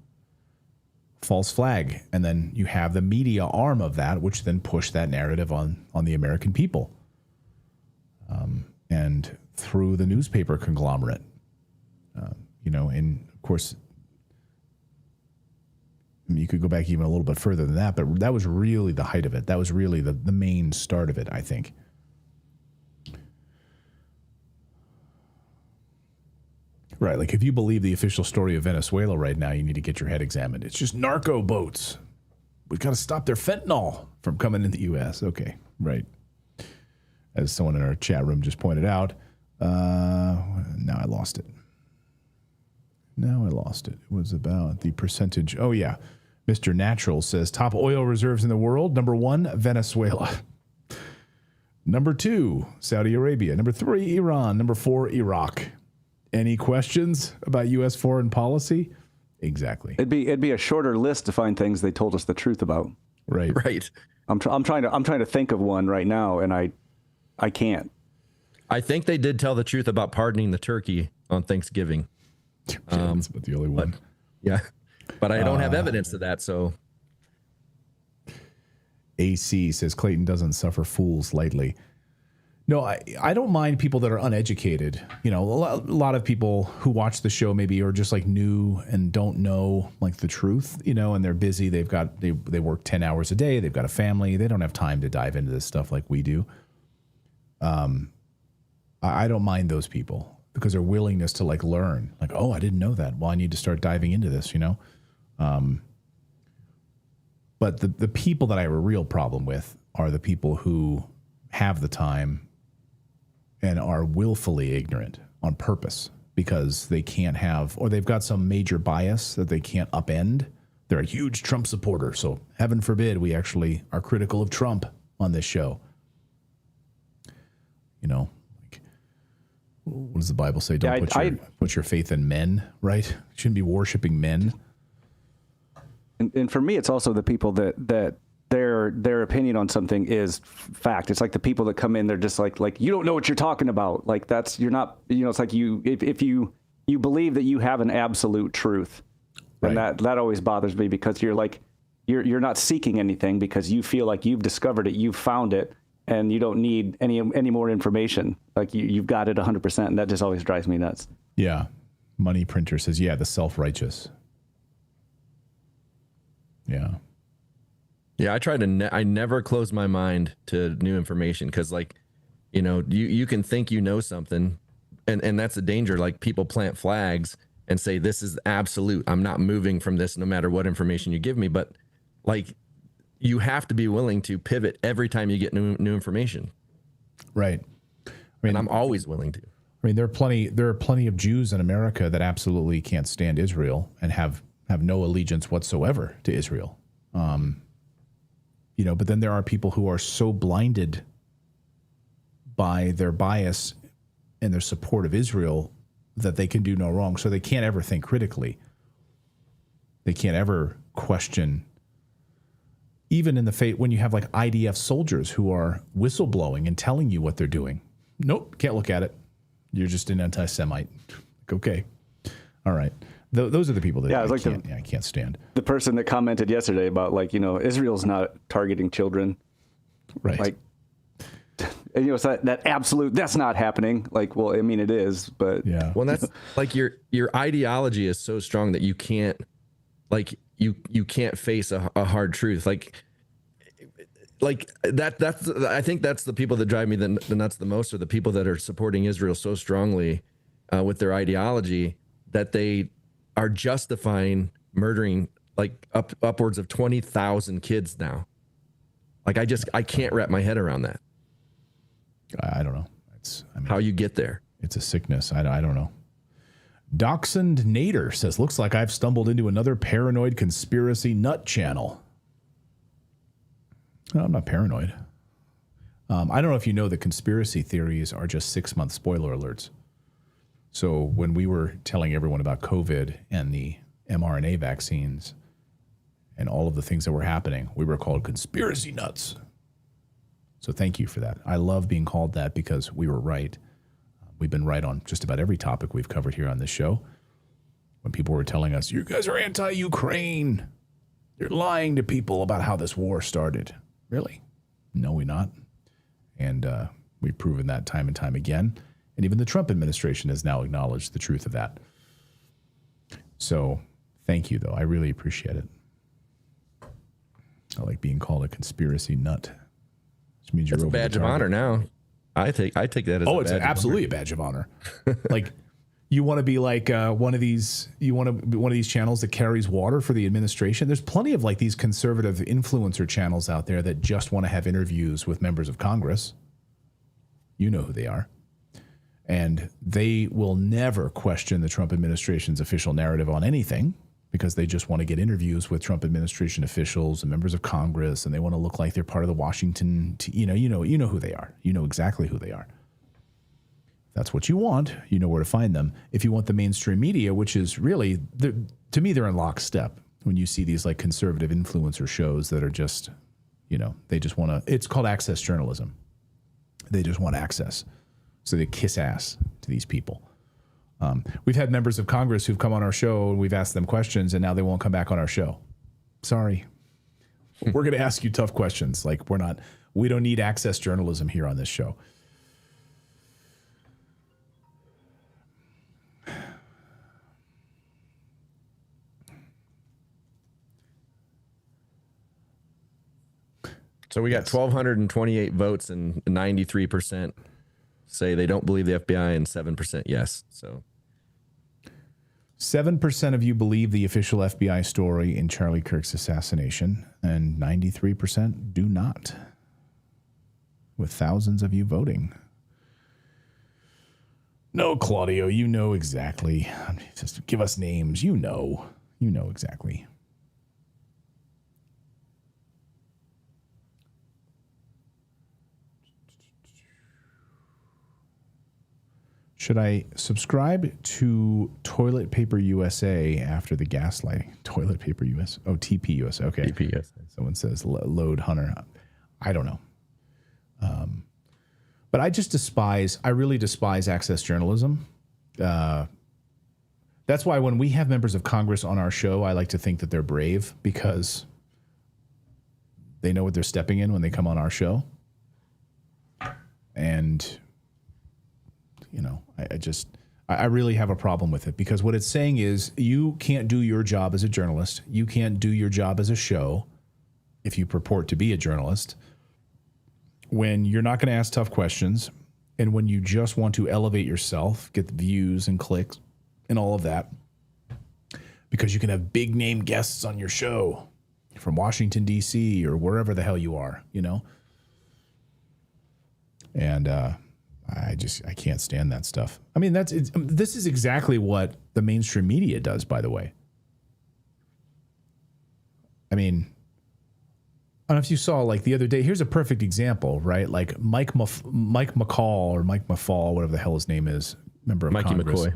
False flag. And then you have the media arm of that, which then pushed that narrative on the American people. And through the newspaper conglomerate. And of course, you could go back even a little bit further than that, but that was really the height of it. That was really the main start of it, I think. Right, like if you believe the official story of Venezuela right now, you need to get your head examined. It's just narco boats. We've got to stop their fentanyl from coming in the U.S. Okay, right. As someone in our chat room just pointed out, now I lost it. It was about the percentage. Oh, yeah. Mr. Natural says top oil reserves in the world. Number 1, Venezuela. Number 2, Saudi Arabia. Number 3, Iran. Number 4, Iraq. Any questions about U.S. foreign policy? Exactly. It'd be a shorter list to find things they told us the truth about. Right. Right. I'm trying to think of one right now, and I can't. I think they did tell the truth about pardoning the turkey on Thanksgiving. Yeah, that's about the only one. Yeah, but I don't have evidence of that. So AC says Clayton doesn't suffer fools lightly. No, I don't mind people that are uneducated. You know, a lot of people who watch the show maybe are just like new and don't know like the truth, you know, and they're busy. They work 10 hours a day. They've got a family. They don't have time to dive into this stuff like we do. I don't mind those people because their willingness to like learn, like, oh, I didn't know that. Well, I need to start diving into this, you know? But the people that I have a real problem with are the people who have the time and are willfully ignorant on purpose because they can't have, or they've got some major bias that they can't upend. They're a huge Trump supporter, so heaven forbid we actually are critical of Trump on this show. You know, like, what does the Bible say? Don't put your faith in men, right? You shouldn't be worshiping men. And for me, it's also the people that their opinion on something is fact. It's like the people that come in, they're just like you don't know what you're talking about. Like you're not, you know, it's like if you believe that you have an absolute truth, then right. that always bothers me because you're like you're not seeking anything because you feel like you've discovered it, you've found it, and you don't need any more information. Like you've got it 100%, and that just always drives me nuts. Yeah, Money Printer says, yeah, the self-righteous. Yeah. Yeah, I try to. I never close my mind to new information because, like, you know, you can think you know something, and that's the danger. Like, people plant flags and say this is absolute. I'm not moving from this, no matter what information you give me. But like, you have to be willing to pivot every time you get new information. Right. I mean, and I'm always willing to. I mean, there are plenty of Jews in America that absolutely can't stand Israel and have no allegiance whatsoever to Israel. You know, but then there are people who are so blinded by their bias and their support of Israel that they can do no wrong. So they can't ever think critically. They can't ever question, even in the fate when you have like IDF soldiers who are whistleblowing and telling you what they're doing. Nope, can't look at it. You're just an anti-Semite. Okay. All right. Those are the people that I can't stand. The person that commented yesterday about, like, you know, Israel's not targeting children. Right. Like, you know, it's that absolute, that's not happening. Like, well, I mean, it is, but. Yeah. Well, that's like your ideology is so strong that you can't, like, you can't face a hard truth. Like that's, I think that's the people that drive me the nuts the most are the people that are supporting Israel so strongly with their ideology that they are justifying murdering like upwards of 20,000 kids now. Like, I can't wrap my head around that. I don't know. How you get there. It's a sickness. I don't know. Dachshund Nader says, looks like I've stumbled into another paranoid conspiracy nut channel. No, I'm not paranoid. I don't know if you know that conspiracy theories are just 6-month spoiler alerts. So when we were telling everyone about COVID and the mRNA vaccines and all of the things that were happening, we were called conspiracy nuts. So thank you for that. I love being called that because we were right. We've been right on just about every topic we've covered here on this show. When people were telling us, you guys are anti-Ukraine. You're lying to people about how this war started. Really? No, we're not. And we've proven that time and time again. And even the Trump administration has now acknowledged the truth of that. So thank you, though. I really appreciate it. I like being called a conspiracy nut. Which means you're over the target. It's a badge of honor now. I take that as it's absolutely a badge of honor. Like, you want to be like one of these channels that carries water for the administration. There's plenty of like these conservative influencer channels out there that just want to have interviews with members of Congress. You know who they are. And they will never question the Trump administration's official narrative on anything because they just want to get interviews with Trump administration officials and members of Congress, and they want to look like they're part of the Washington, you know who they are. You know exactly who they are. If that's what you want, you know where to find them. If you want the mainstream media, which is really, to me, they're in lockstep. When you see these like conservative influencer shows that are just, you know, they just want to, it's called access journalism. They just want access. So they kiss ass to these people. We've had members of Congress who've come on our show and we've asked them questions and now they won't come back on our show. Sorry. We're going to ask you tough questions. Like we don't need access journalism here on this show. So we got 1,228 votes, and 93% say they don't believe the FBI, and 7% yes. So 7% of you believe the official FBI story in Charlie Kirk's assassination, and 93% do not, with thousands of you voting. No, Claudio, you know exactly. Just give us names. You know exactly. Should I subscribe to Toilet Paper USA after the gaslighting? Toilet Paper US? Oh, TP USA. Okay. TP USA. Someone says load Hunter. I don't know. But I really despise access journalism. That's why when we have members of Congress on our show, I like to think that they're brave because they know what they're stepping in when they come on our show. And I really have a problem with it because what it's saying is you can't do your job as a journalist. You can't do your job as a show if you purport to be a journalist when you're not going to ask tough questions and when you just want to elevate yourself, get the views and clicks and all of that because you can have big name guests on your show from Washington, D.C. or wherever the hell you are, And, I can't stand that stuff. I mean, this is exactly what the mainstream media does, by the way. I mean, I don't know if you saw like the other day, here's a perfect example, right? Like Mike McCall or Mike Maffall, whatever the hell his name is, member of Mikey Congress. McCoy.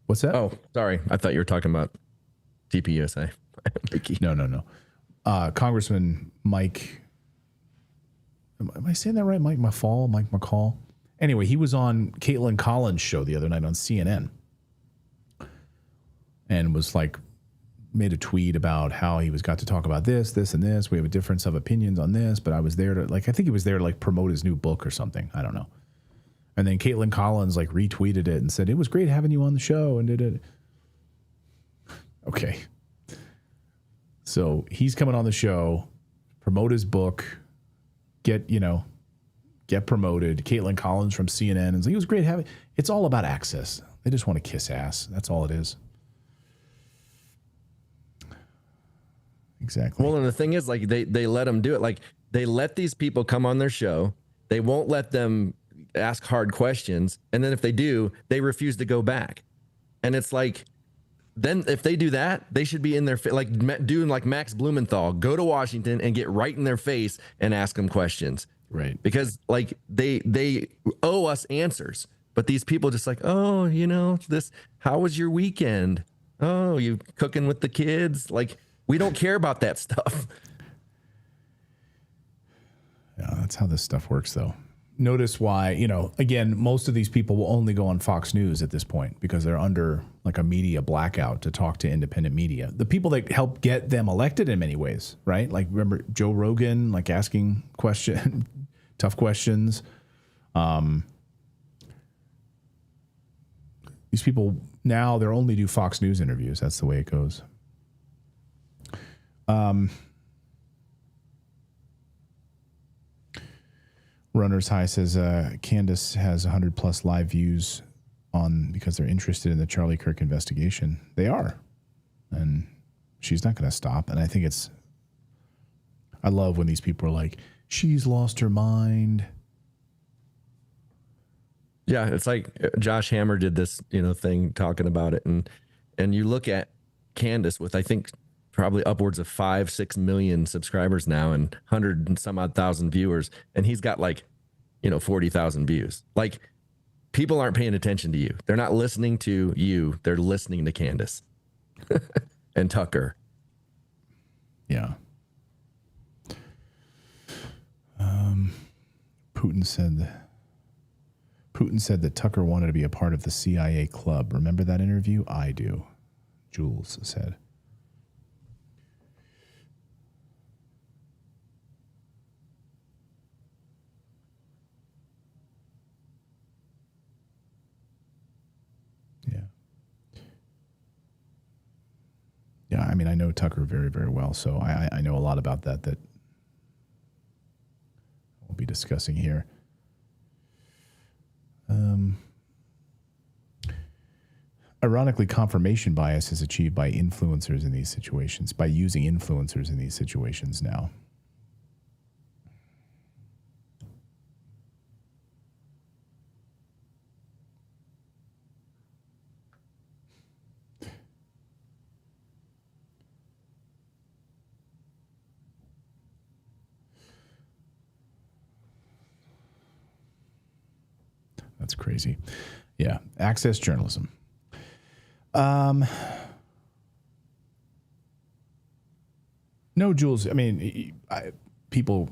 What's that? Oh, sorry. I thought you were talking about TPUSA. No. Congressman Mike, am I saying that right? Mike Maffall, Mike McCall? Anyway, he was on Caitlin Collins' show the other night on CNN and was like, made a tweet about how he got to talk about this, and this. We have a difference of opinions on this, but I was there to I think he was there to promote his new book or something. I don't know. And then Caitlin Collins retweeted it and said, it was great having you on the show and did it. Okay. So he's coming on the show, promote his book, get promoted. Caitlin Collins from CNN and it was great having. It's all about access. They just want to kiss ass. That's all it is. Exactly. Well, and the thing is, they let them do it. They let these people come on their show. They won't let them ask hard questions. And then if they do, they refuse to go back. And it's then if they do that, they should be in their doing like Max Blumenthal, go to Washington and get right in their face and ask them questions. Right. Because they owe us answers. But these people just oh, how was your weekend? Oh, you cooking with the kids? We don't care about that stuff. Yeah, that's how this stuff works, though. Notice why, again, most of these people will only go on Fox News at this point because they're under a media blackout to talk to independent media. The people that help get them elected in many ways, right? Remember Joe Rogan, asking tough questions. These people now, they'll only do Fox News interviews. That's the way it goes. Runner's High says Candace has 100 plus live views because they're interested in the Charlie Kirk investigation. They are, and she's not going to stop. And I think I love when these people are like, she's lost her mind. Yeah, it's like Josh Hammer did this thing talking about it, and you look at Candace with I think probably upwards of 5-6 million subscribers now and 100 and some odd thousand viewers. And he's got 40,000 views. People aren't paying attention to you. They're not listening to you. They're listening to Candace and Tucker. Yeah. Putin said that Tucker wanted to be a part of the CIA club. Remember that interview? I do. Jules said. mean, I know Tucker very, very well, so I know a lot about that we'll be discussing here. Ironically, confirmation bias is achieved by influencers in these situations, by using influencers in these situations now. That's crazy. Yeah. Access journalism. No, Jules. I mean, people,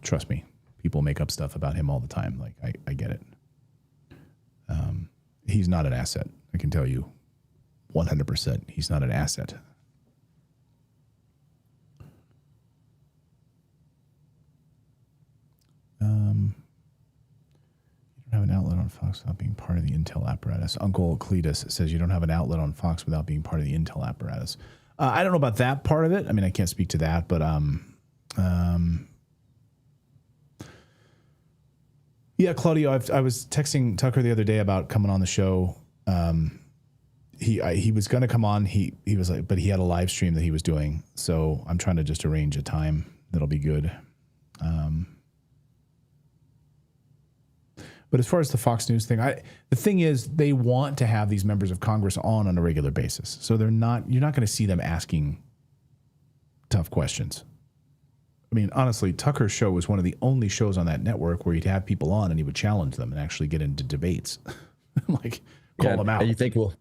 trust me, people make up stuff about him all the time. Like, I get it. He's not an asset. I can tell you 100%. He's not an asset. Have an outlet on Fox without being part of the Intel apparatus. Uncle Cletus says you don't have an outlet on Fox without being part of the Intel apparatus. I don't know about that part of it. I mean, I can't speak to that, but yeah, Claudio, I was texting Tucker the other day about coming on the show. He was going to come on. He was like, but he had a live stream that he was doing, so I'm trying to just arrange a time that'll be good. But as far as the Fox News thing, the thing is they want to have these members of Congress on a regular basis. So you're not going to see them asking tough questions. I mean, honestly, Tucker's show was one of the only shows on that network where he'd have people on and he would challenge them and actually get into debates. Like, call them out. You think we'll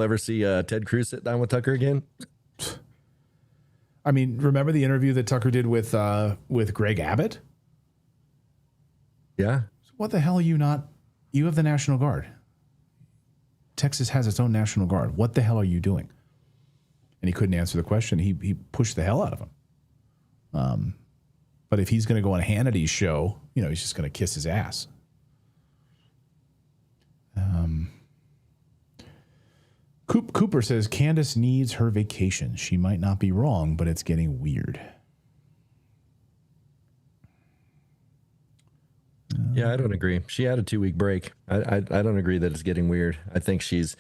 ever see Ted Cruz sit down with Tucker again? I mean, remember the interview that Tucker did with Greg Abbott? Yeah. What the hell are you not? You have the National Guard. Texas has its own National Guard. What the hell are you doing? And he couldn't answer the question. He pushed the hell out of him. But if he's going to go on Hannity's show, he's just going to kiss his ass. Cooper says Candace needs her vacation. She might not be wrong, but it's getting weird. Yeah, I don't agree. She had a 2-week break. I don't agree that it's getting weird. I think she's,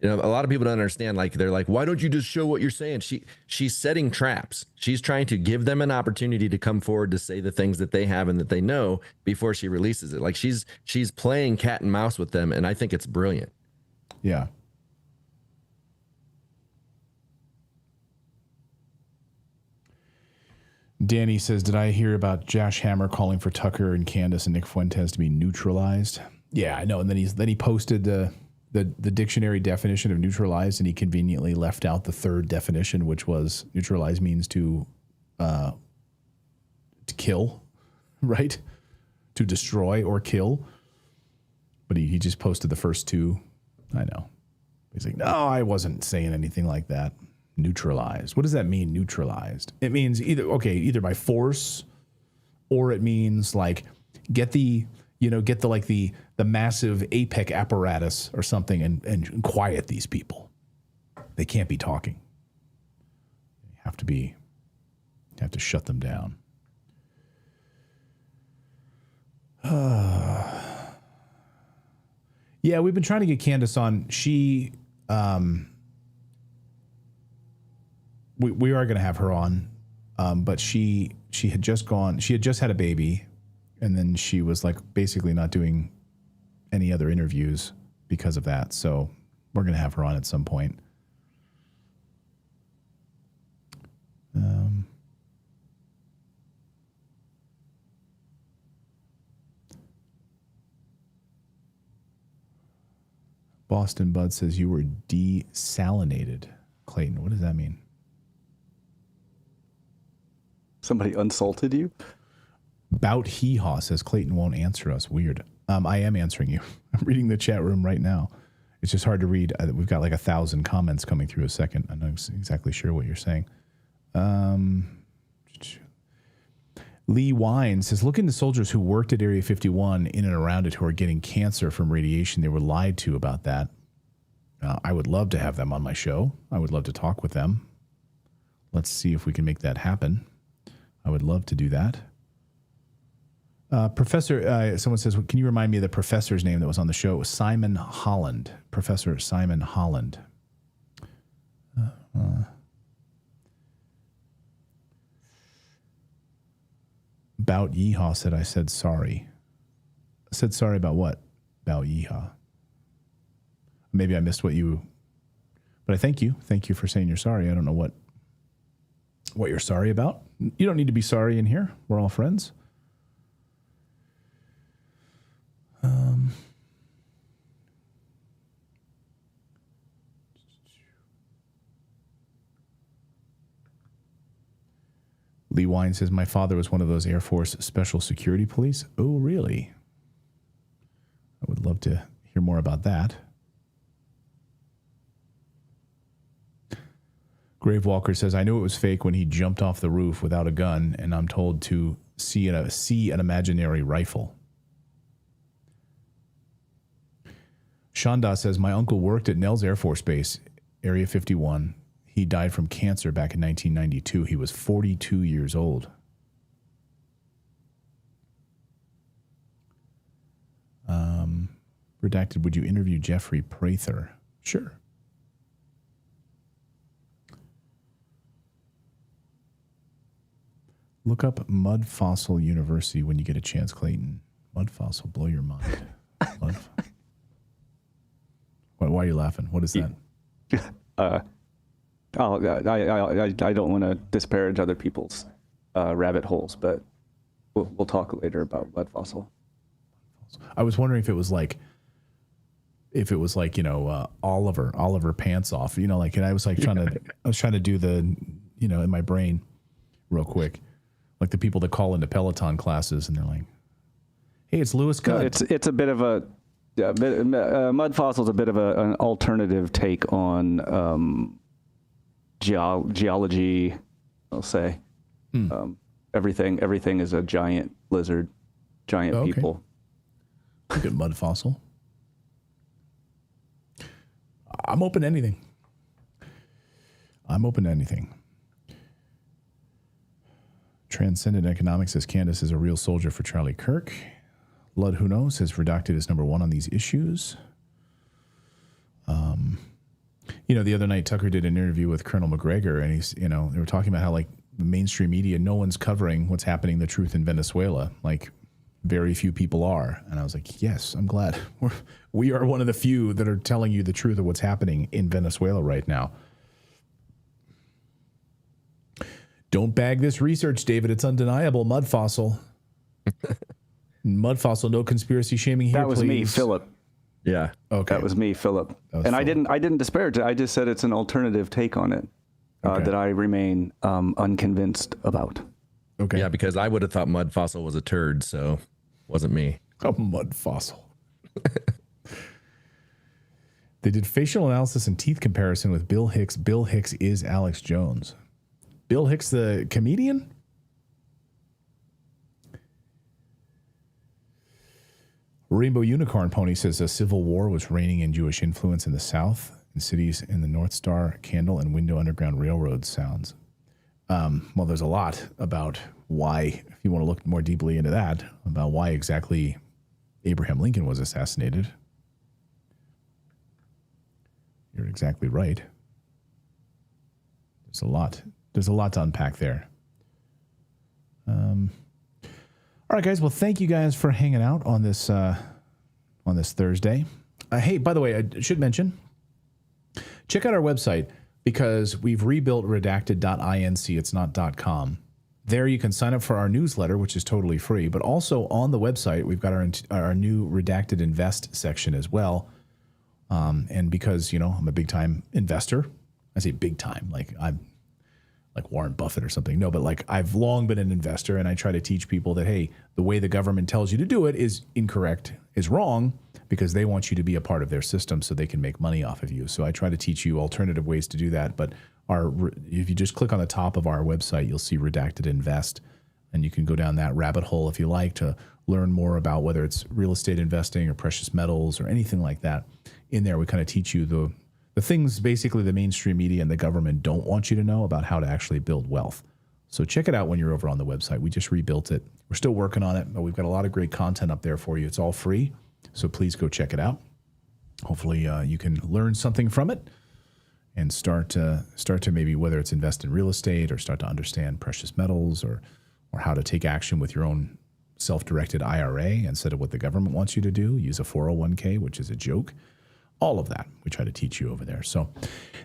a lot of people don't understand. Like, they're like, why don't you just show what you're saying? She's setting traps. She's trying to give them an opportunity to come forward to say the things that they have and that they know before she releases it. Like, she's playing cat and mouse with them, and I think it's brilliant. Yeah. Danny says, did I hear about Josh Hammer calling for Tucker and Candace and Nick Fuentes to be neutralized? Yeah, I know. And then he posted the dictionary definition of neutralized, and he conveniently left out the third definition, which was neutralized means to kill, right? To destroy or kill. But he just posted the first two. I know. He's like, no, I wasn't saying anything like that. Neutralized. What does that mean, neutralized? It means either by force, or it means like get the massive APEC apparatus or something and quiet these people. They can't be talking. You have to shut them down. Yeah, we've been trying to get Candace on. She we are going to have her on, but she had just had a baby, and then she was like basically not doing any other interviews because of that. So we're going to have her on at some point. Boston Bud says you were desalinated. Clayton, what does that mean? Somebody insulted you? Bout Hee Haw says Clayton won't answer us. Weird. I am answering you. I'm reading the chat room right now. It's just hard to read. We've got like 1,000 comments coming through a second. I'm not exactly sure what you're saying. Lee Wine says, look into soldiers who worked at Area 51 in and around it who are getting cancer from radiation. They were lied to about that. I would love to have them on my show. I would love to talk with them. Let's see if we can make that happen. I would love to do that. Professor, someone says, can you remind me of the professor's name that was on the show? It was Simon Holland. Professor Simon Holland. Bout Yeehaw said, I said sorry. I said sorry about what? Bout Yeehaw. Maybe I missed what you, but I thank you. Thank you for saying you're sorry. I don't know what you're sorry about. You don't need to be sorry in here. We're all friends. Lee Wine says, my father was one of those Air Force Special Security Police. Oh, really? I would love to hear more about that. Gravewalker says, I knew it was fake when he jumped off the roof without a gun, and I'm told to see an imaginary rifle. Shanda says, my uncle worked at Nels Air Force Base, Area 51. He died from cancer back in 1992. He was 42 years old. Redacted, would you interview Jeffrey Prather? Sure. Look up Mud Fossil University when you get a chance, Clayton. Mud Fossil, blow your mind. Why are you laughing? What is that? I don't want to disparage other people's rabbit holes, but we'll talk later about Mud Fossil. I was wondering if it was like, Oliver Pants Off, and I was like trying to do the, in my brain real quick, like the people that call into Peloton classes and they're like, hey, it's Lewis Gunn. It's a bit of a, Mud Fossil's a bit of an alternative take on geology, I'll say. Everything is a giant lizard, giant people. Look at Mud Fossil. I'm open to anything. Transcendent Economics says Candace is a real soldier for Charlie Kirk. Lud Who Knows says Redacted is number one on these issues. The other night Tucker did an interview with Colonel McGregor, and he's, they were talking about how like the mainstream media, no one's covering what's happening, the truth in Venezuela. Like very few people are. And I was like, yes, I'm glad we are one of the few that are telling you the truth of what's happening in Venezuela right now. Don't bag this research, David. It's undeniable. Mud Fossil. Mud Fossil, no conspiracy shaming here, That was please. me, Philip. Yeah. Okay. That was me, Philip. Was and Philip. I didn't disparage it. I just said it's an alternative take on it that I remain unconvinced about. Okay. Yeah, because I would have thought Mud Fossil was a turd, so wasn't me. A Mud Fossil. They did facial analysis and teeth comparison with Bill Hicks. Bill Hicks is Alex Jones. Bill Hicks, the comedian? Rainbow Unicorn Pony says a civil war was reigning in Jewish influence in the South, in cities in the North Star, Candle, and Window Underground Railroad sounds. Well, there's a lot about why, if you want to look more deeply into that, about why exactly Abraham Lincoln was assassinated. You're exactly right. There's a lot to unpack there. All right, guys. Well, thank you guys for hanging out on this Thursday. Hey, by the way, I should mention, check out our website because we've rebuilt redacted.inc. It's not .com. There you can sign up for our newsletter, which is totally free. But also on the website, we've got our new Redacted Invest section as well. And because, I'm a big time investor, I say big time, like I'm like Warren Buffett or something. No, but like I've long been an investor, and I try to teach people that, hey, the way the government tells you to do it is incorrect, is wrong, because they want you to be a part of their system so they can make money off of you. So I try to teach you alternative ways to do that. But if you just click on the top of our website, you'll see Redacted Invest, and you can go down that rabbit hole if you like to learn more about whether it's real estate investing or precious metals or anything like that. In there, we kind of teach you the things basically the mainstream media and the government don't want you to know about how to actually build wealth. So check it out when you're over on the website. We just rebuilt it. We're still working on it, but we've got a lot of great content up there for you. It's all free, so please go check it out. Hopefully you can learn something from it and start to maybe, whether it's invest in real estate or start to understand precious metals or how to take action with your own self-directed IRA instead of what the government wants you to do. Use a 401k, which is a joke. All of that we try to teach you over there. So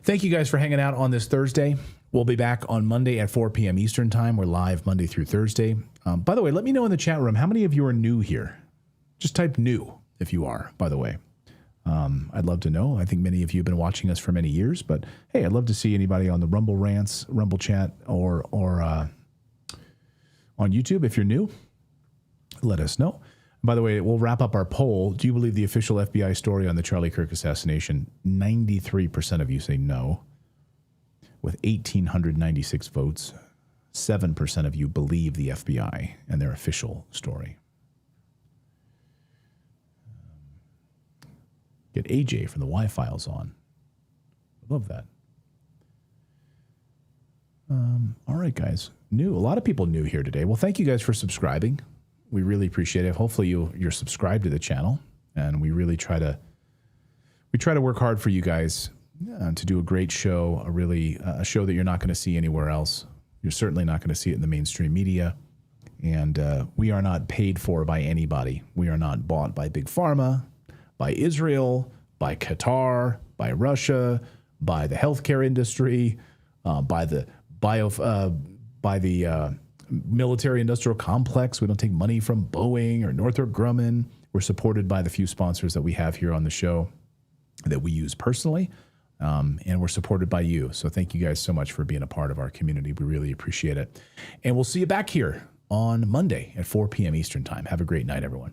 thank you guys for hanging out on this Thursday. We'll be back on Monday at 4 p.m. Eastern time. We're live Monday through Thursday. By the way, let me know in the chat room, how many of you are new here? Just type new if you are, by the way. I'd love to know. I think many of you have been watching us for many years, but hey, I'd love to see anybody on the Rumble Rants, Rumble Chat, or on YouTube. If you're new, let us know. By the way, we'll wrap up our poll. Do you believe the official FBI story on the Charlie Kirk assassination? 93% of you say no, with 1,896 votes. 7% of you believe the FBI and their official story. Get AJ from the Y-Files on. I love that. All right, guys. A lot of people new here today. Well, thank you guys for subscribing. We really appreciate it. Hopefully you're subscribed to the channel, and we really try to work hard for you guys to do a great show, a show that you're not going to see anywhere else. You're certainly not going to see it in the mainstream media, and we are not paid for by anybody. We are not bought by Big Pharma, by Israel, by Qatar, by Russia, by the healthcare industry, by the military industrial complex. We don't take money from Boeing or Northrop Grumman. We're supported by the few sponsors that we have here on the show that we use personally, and we're supported by you. So thank you guys so much for being a part of our community. We really appreciate it. And we'll see you back here on Monday at 4 p.m. Eastern time. Have a great night, everyone.